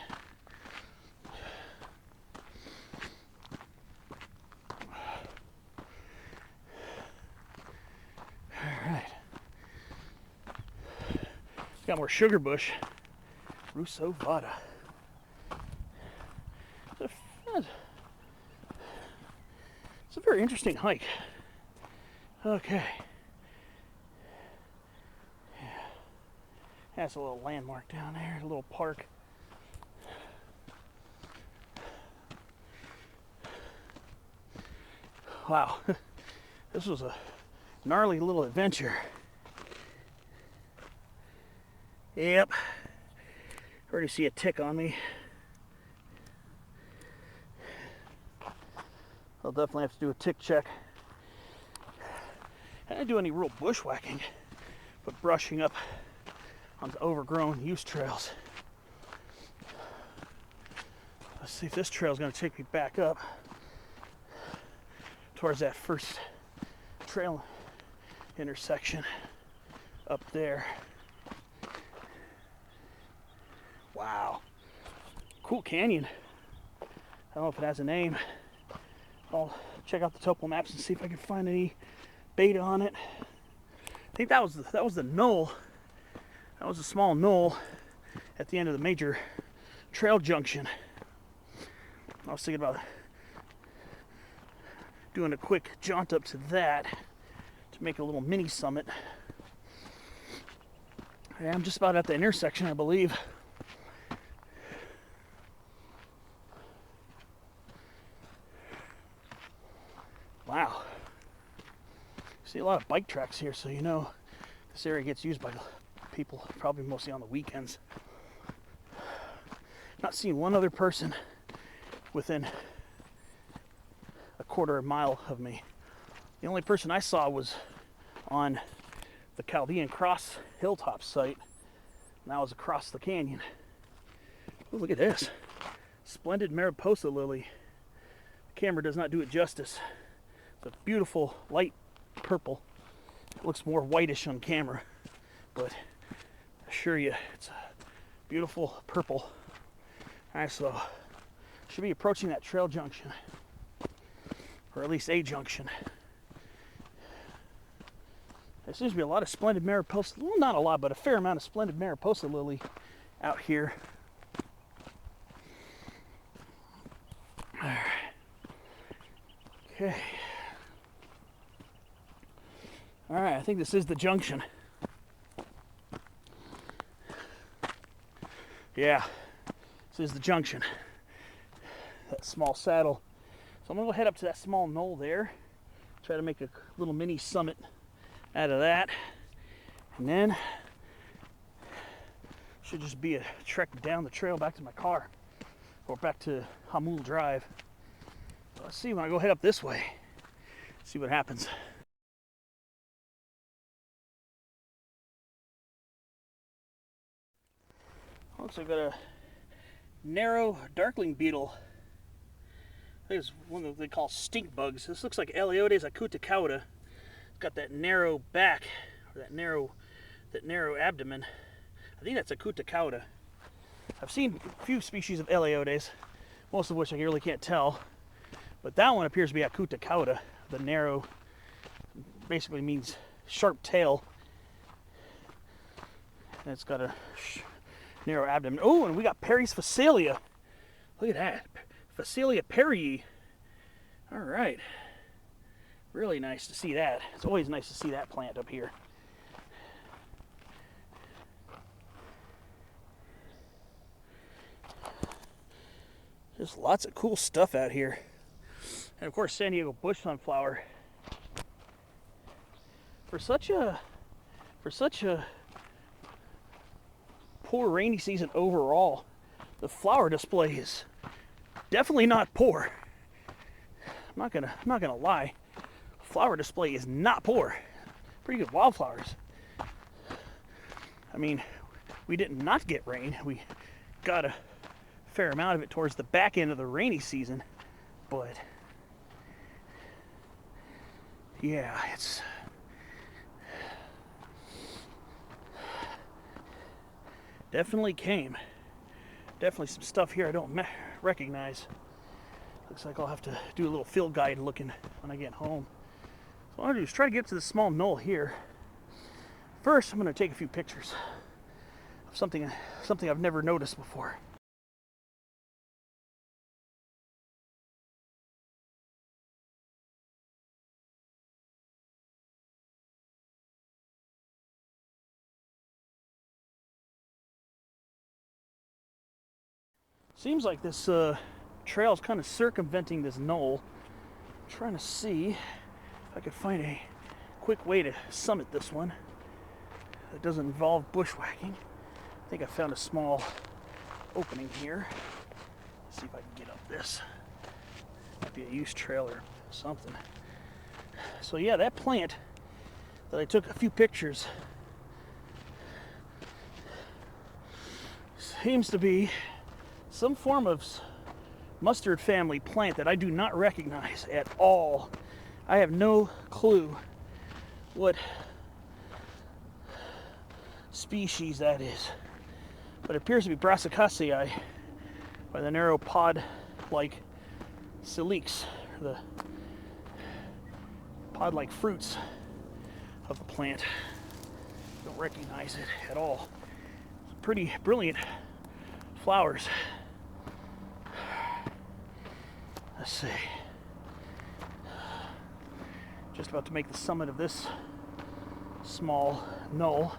Got more sugar bush. Russo Vada. It's a very interesting hike. Okay. Yeah. That's a little landmark down there, a little park. Wow. This was a gnarly little adventure. Yep. Already see a tick on me. I'll definitely have to do a tick check. I didn't do any real bushwhacking, but brushing up on the overgrown use trails. Let's see if this trail is going to take me back up towards that first trail intersection up there. Wow. Cool canyon. I don't know if it has a name. I'll check out the topo maps and see if I can find any beta on it. I think that was the knoll. That was a small knoll at the end of the major trail junction. I was thinking about doing a quick jaunt up to that to make a little mini summit. Yeah, I'm just about at the intersection, I believe. Wow. See a lot of bike tracks here, so you know this area gets used by people probably mostly on the weekends. Not seeing one other person within a quarter of a mile of me. The only person I saw was on the Chaldean Cross hilltop site, and that was across the canyon. Oh, look at this. Splendid Mariposa lily. The camera does not do it justice. It's a beautiful light purple. It looks more whitish on camera, but I assure you it's a beautiful purple. Alright, so should be approaching that trail junction, or at least a junction. There seems to be a lot of splendid Mariposa, well, not a lot, but a fair amount of splendid Mariposa lily out here. Alright. Okay. Alright, I think this is the junction. Yeah, this is the junction. That small saddle. So I'm gonna go head up to that small knoll there. Try to make a little mini summit out of that. And then should just be a trek down the trail back to my car. Or back to Jamul Drive. So let's see when I go head up this way. See what happens. Looks like I've got a narrow darkling beetle. I think it's one that they call stink bugs. This looks like Eleodes acuta cauda. It's got that narrow back, or that narrow abdomen. I think that's acuta cauda. I've seen a few species of Eleodes, most of which I really can't tell. But that one appears to be acuta cauda. The narrow basically means sharp tail. And it's got a narrow abdomen. Oh, and we got Perry's Phacelia. Look at that. Phacelia perryi. All right. Really nice to see that. It's always nice to see that plant up here. Just lots of cool stuff out here. And of course, San Diego bush sunflower. For such a poor rainy season overall, the flower display is definitely not poor. I'm not gonna lie. Flower display is not poor. Pretty good wildflowers. I mean, we did not get rain. We got a fair amount of it towards the back end of the rainy season, but yeah, it's definitely came. Definitely some stuff here I don't recognize. Looks like I'll have to do a little field guide looking when I get home. So what I'm going to do is try to get to the small knoll here. First, I'm going to take a few pictures of something I've never noticed before. Seems like this trail is kind of circumventing this knoll. I'm trying to see if I could find a quick way to summit this one that doesn't involve bushwhacking. I think I found a small opening here. Let's see if I can get up this. Might be a used trail or something. So yeah, that plant that I took a few pictures seems to be some form of mustard family plant that I do not recognize at all. I have no clue what species that is, but it appears to be Brassicasii by the narrow pod-like calyx, the pod-like fruits of the plant. Don't recognize it at all. It's pretty brilliant flowers. Let's see. Just about to make the summit of this small knoll.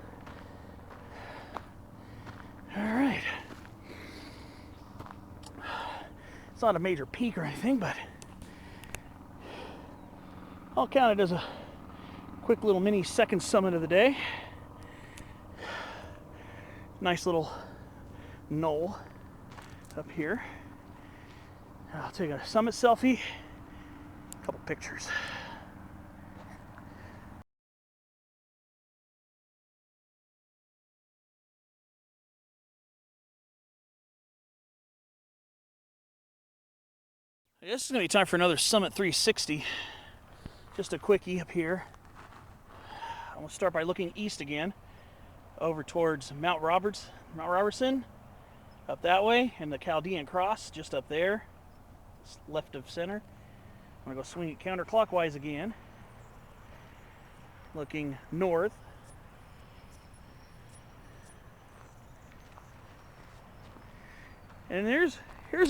All right. It's not a major peak or anything, but I'll count it as a quick little mini second summit of the day. Nice little knoll up here. I'll take a summit selfie, a couple pictures. I guess it's going to be time for another Summit 360. Just a quickie up here. I'm going to start by looking east again, over towards Mount Robertson, up that way, and the Chaldean Cross just up there, left of center. I'm going to go swing it counterclockwise again, looking north. And here's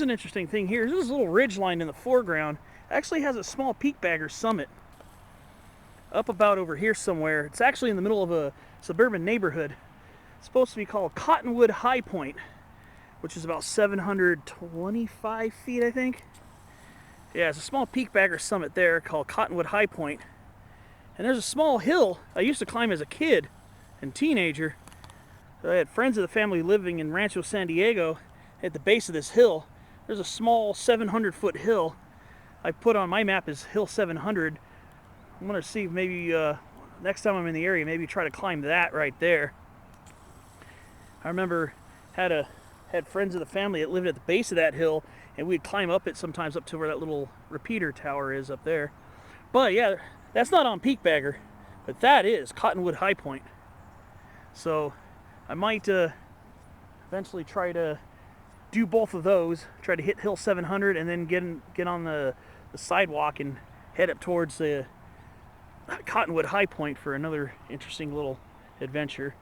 an interesting thing here. This little ridge line in the foreground actually has a small peak bagger summit up about over here somewhere. It's actually in the middle of a suburban neighborhood. It's supposed to be called Cottonwood High Point. which is about 725 feet, I think. Yeah, it's a small peak bagger summit there called Cottonwood High Point. And there's a small hill I used to climb as a kid and teenager. So I had friends of the family living in Rancho San Diego. At the base of this hill, there's a small 700-foot hill. I put on my map as Hill 700. I'm going to see if maybe next time I'm in the area, maybe try to climb that right there. I remember had friends of the family that lived at the base of that hill, and we'd climb up it sometimes up to where that little repeater tower is up there. But yeah, that's not on Peak Bagger, but that is Cottonwood High Point. So I might eventually try to do both of those, try to hit Hill 700 and then get on the sidewalk and head up towards the Cottonwood High Point for another interesting little adventure.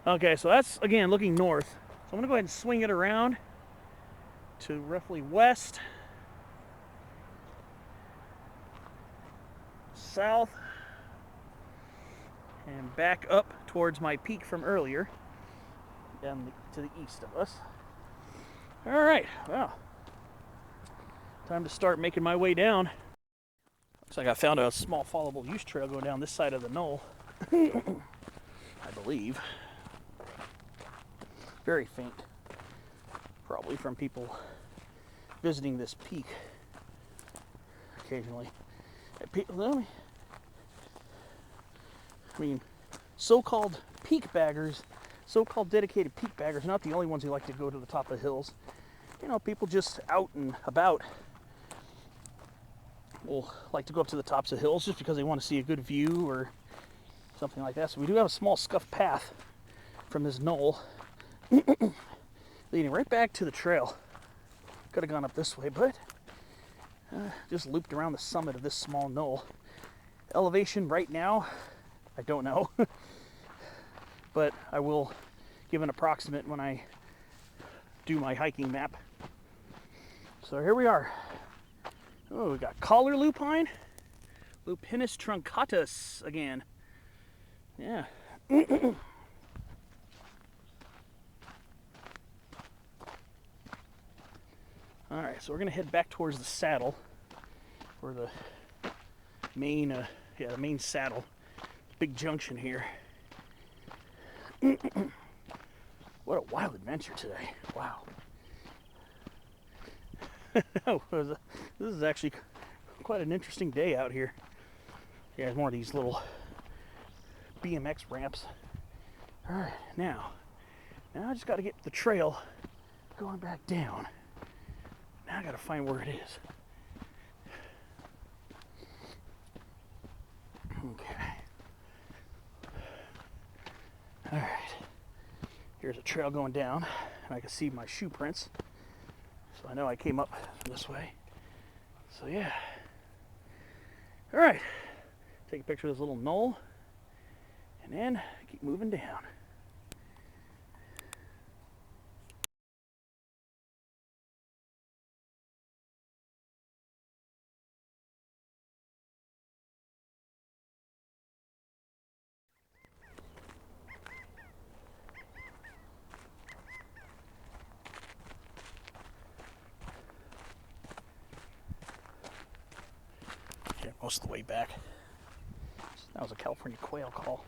Okay, so that's, again, looking north. So I'm going to go ahead and swing it around to roughly west, south, and back up towards my peak from earlier, down to the east of us. All right, well, time to start making my way down. Looks like I found a small followable use trail going down this side of the knoll, I believe. Very faint, probably from people visiting this peak occasionally. I mean, so-called peak baggers, so-called dedicated peak baggers, not the only ones who like to go to the top of hills. You know, people just out and about will like to go up to the tops of hills just because they want to see a good view or something like that. So we do have a small scuff path from this knoll leading right back to the trail. Could have gone up this way, but just looped around the summit of this small knoll. Elevation right now, I don't know, but I will give an approximate when I do my hiking map. So here we are. Oh, we got collar lupine, Lupinus truncatus again. Yeah. All right, so we're gonna head back towards the saddle, or the main, the main saddle. Big junction here. What a wild adventure today! Wow. This is actually quite an interesting day out here. Yeah, there's more of these little BMX ramps. All right, now I just got to get the trail going back down. Now I got to find where it is. Okay. All right. Here's a trail going down, and I can see my shoe prints. So I know I came up this way. So yeah. All right. Take a picture of this little knoll, and then keep moving down. Most of the way back. That was a California quail call.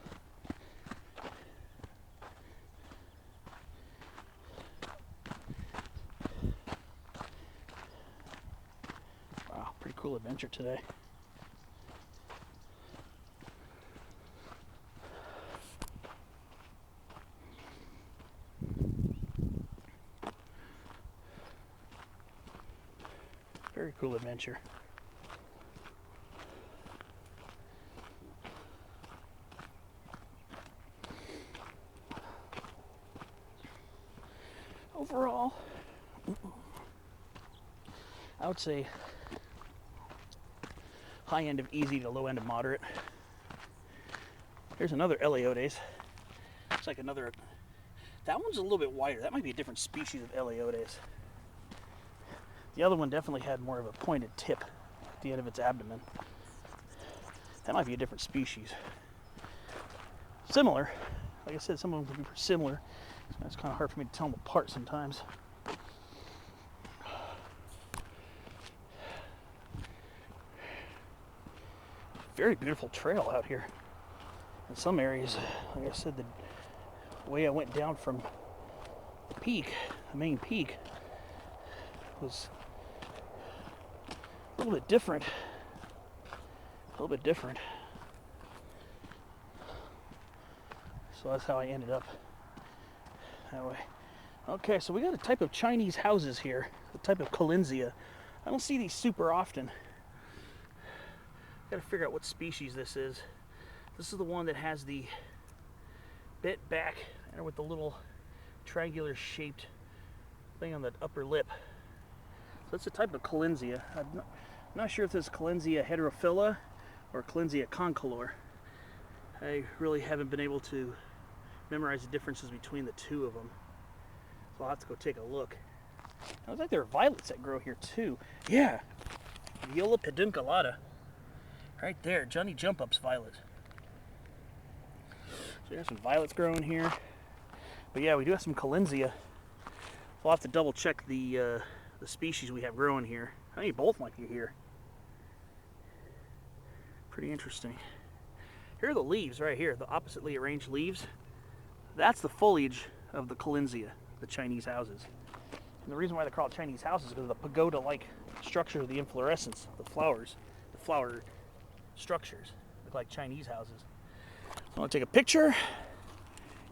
Wow, pretty cool adventure today. Very cool adventure. Overall, I would say high end of easy to low end of moderate. Here's another Eleodes. Looks like another, that one's a little bit wider. That might be a different species of Eleodes. The other one definitely had more of a pointed tip at the end of its abdomen. That might be a different species. Similar. Like I said, some of them can be similar. It's kind of hard for me to tell them apart sometimes. very beautiful trail out here. In some areas, like I said, the way I went down from the peak, the main peak, was a little bit different. So that's how I ended up that way. Okay, so we got a type of Chinese houses here, a type of Collinsia. I don't see these super often. Got to figure out what species this is. This is the one that has the bit back and with the little triangular shaped thing on the upper lip. So that's a type of Collinsia. I'm not sure if this is Collinsia heterophylla or Collinsia concolor. I really haven't been able to memorize the differences between the two of them. So I'll have to go take a look. It looks like there are violets that grow here too. Yeah, Viola pedunculata. Right there, Johnny Jump Up's violet. So there's some violets growing here. But yeah, we do have some Collinsia. We'll have to double check the species we have growing here. I think both might be here. Pretty interesting. Here are the leaves right here, the oppositely arranged leaves. That's the foliage of the Collinsia, the Chinese houses. And the reason why they call it Chinese houses is because of the pagoda-like structure of the inflorescence, the flower structures look like Chinese houses. So I'm going to take a picture,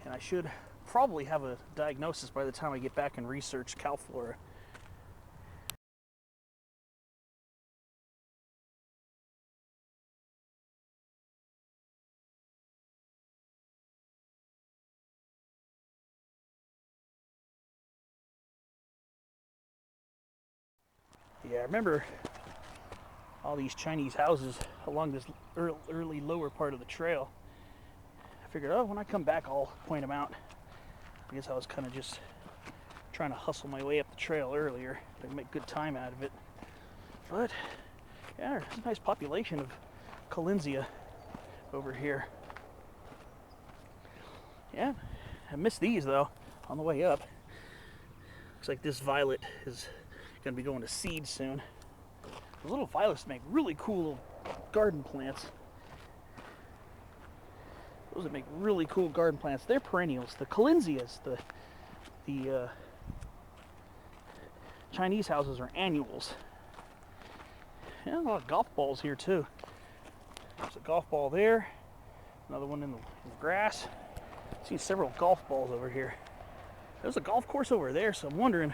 and I should probably have a diagnosis by the time I get back and research cow flora. Yeah, I remember all these Chinese houses along this early lower part of the trail. I figured, oh, when I come back, I'll point them out. I guess I was kind of just trying to hustle my way up the trail earlier to make good time out of it. But yeah, there's a nice population of Collinsia over here. Yeah, I missed these though on the way up. Looks like this violet is going to be going to seed soon. The little violets make really cool little garden plants. Those that make really cool garden plants, they're perennials. The Collinsias, the Chinese houses are annuals. Yeah, a lot of golf balls here too. There's a golf ball there, another one in the grass. I've seen several golf balls over here. There's a golf course over there, so I'm wondering,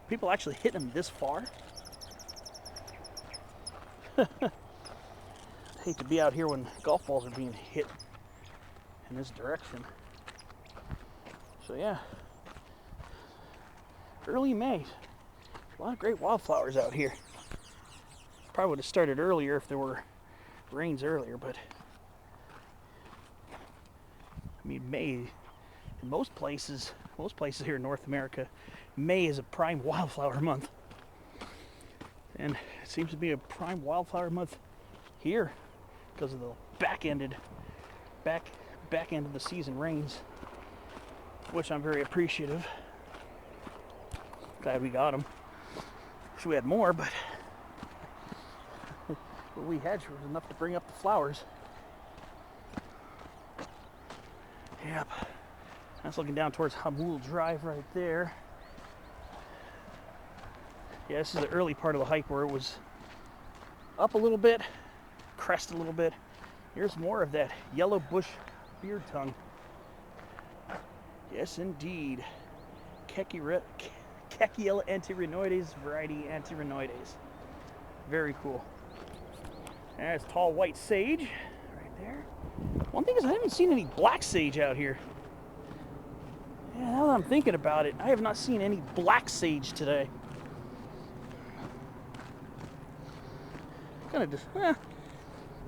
people actually hit them this far? I hate to be out here when golf balls are being hit in this direction. So yeah, early May. A lot of great wildflowers out here. Probably would have started earlier if there were rains earlier, but I mean, May, in most places here in North America, May is a prime wildflower month. And it seems to be a prime wildflower month here because of the back end of the season rains, which I'm very appreciative. Glad we got them. Wish we had more, but what we had was enough to bring up the flowers. Yep. That's looking down towards Jamul Drive right there. Yeah, this is the early part of the hike where it was up a little bit, crest a little bit. Here's more of that yellow bush beard tongue. Yes, indeed. Cachiella antirrhinoides, variety antirrhinoides. Very cool. There's tall white sage right there. One thing is I haven't seen any black sage out here. Yeah, now that I'm thinking about it, I have not seen any black sage today.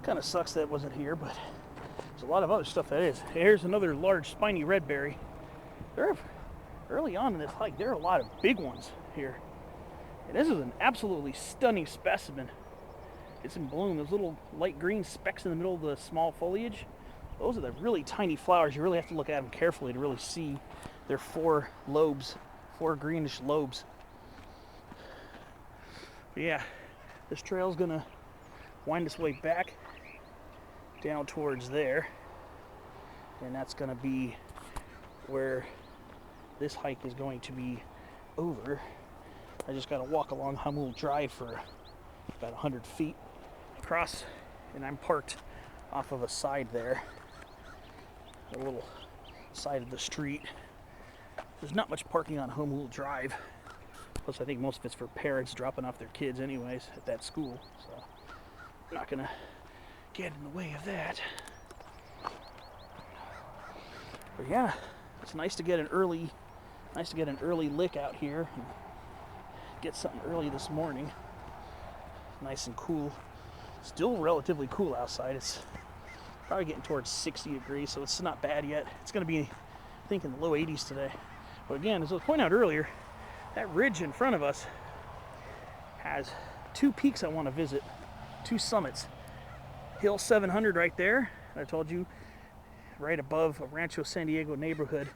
Kind of sucks that it wasn't here, but there's a lot of other stuff that is. Here's another large spiny redberry. Early on in this hike, there are a lot of big ones here. And this is an absolutely stunning specimen. It's in bloom. Those little light green specks in the middle of the small foliage, those are the really tiny flowers. You really have to look at them carefully to really see their four greenish lobes. But yeah, this trail's gonna wind this way back down towards there, and that's going to be where this hike is going to be over. I just got to walk along Jamul Drive for about 100 feet across, and I'm parked off of a side there, a little side of the street. There's not much parking on Jamul Drive, plus I think most of it's for parents dropping off their kids anyways at that school, so I'm not gonna get in the way of that. But yeah, it's nice to get an early lick out here and get something early this morning. Nice and cool. Still relatively cool outside. It's probably getting towards 60 degrees, so it's not bad yet. It's going to be, I think, in the low 80s today. But again, as I was pointing out earlier, that ridge in front of us has two peaks I want to visit, two summits. Hill 700 right there, I told you, right above a Rancho San Diego neighborhood.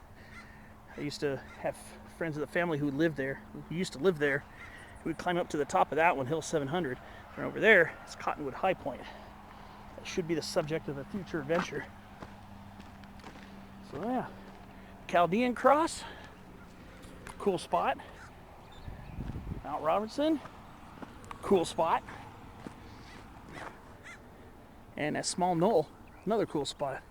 I used to have friends of the family who lived there, who used to live there. We'd climb up to the top of that one, Hill 700. And over there, it's Cottonwood High Point. That should be the subject of a future adventure. So yeah, Chaldean Cross, cool spot. Mount Robertson, cool spot. And a small knoll, another cool spot.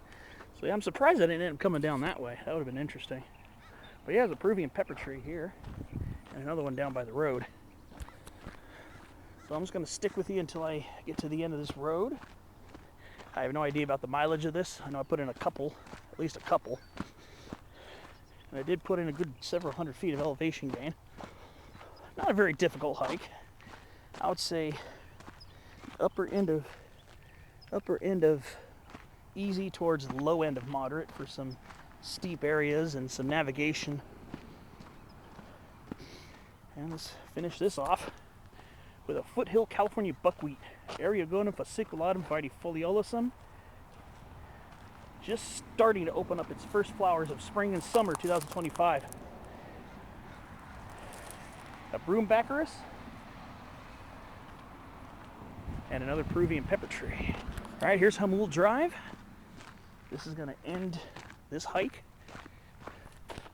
So yeah, I'm surprised I didn't end up coming down that way. That would have been interesting. But yeah, there's a Peruvian pepper tree here, and another one down by the road. So I'm just going to stick with you until I get to the end of this road. I have no idea about the mileage of this. I know I put in a couple, at least a couple. And I did put in a good several hundred feet of elevation gain. Not a very difficult hike. I would say upper end of easy towards the low end of moderate for some steep areas and some navigation. And let's finish this off with a foothill California buckwheat, Eriogonum fasciculatum foliolosum, just starting to open up its first flowers of spring and summer 2025. A Broombaccharis, and another Peruvian pepper tree. All right, here's Jamul Drive. This is going to end this hike.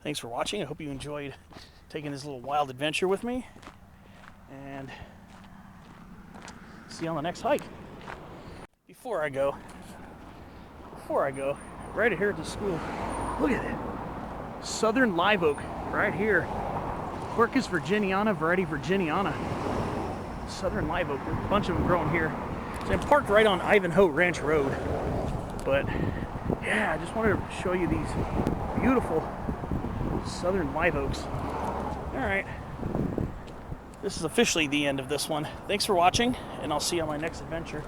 Thanks for watching. I hope you enjoyed taking this little wild adventure with me, and see you on the next hike. Before I go, right here at the school, look at it. Southern live oak right here. Quercus virginiana, variety virginiana. Southern live oak, there's a bunch of them growing here. So I'm parked right on Ivanhoe Ranch Road. But yeah, I just wanted to show you these beautiful southern live oaks. All right, this is officially the end of this one. Thanks for watching, and I'll see you on my next adventure.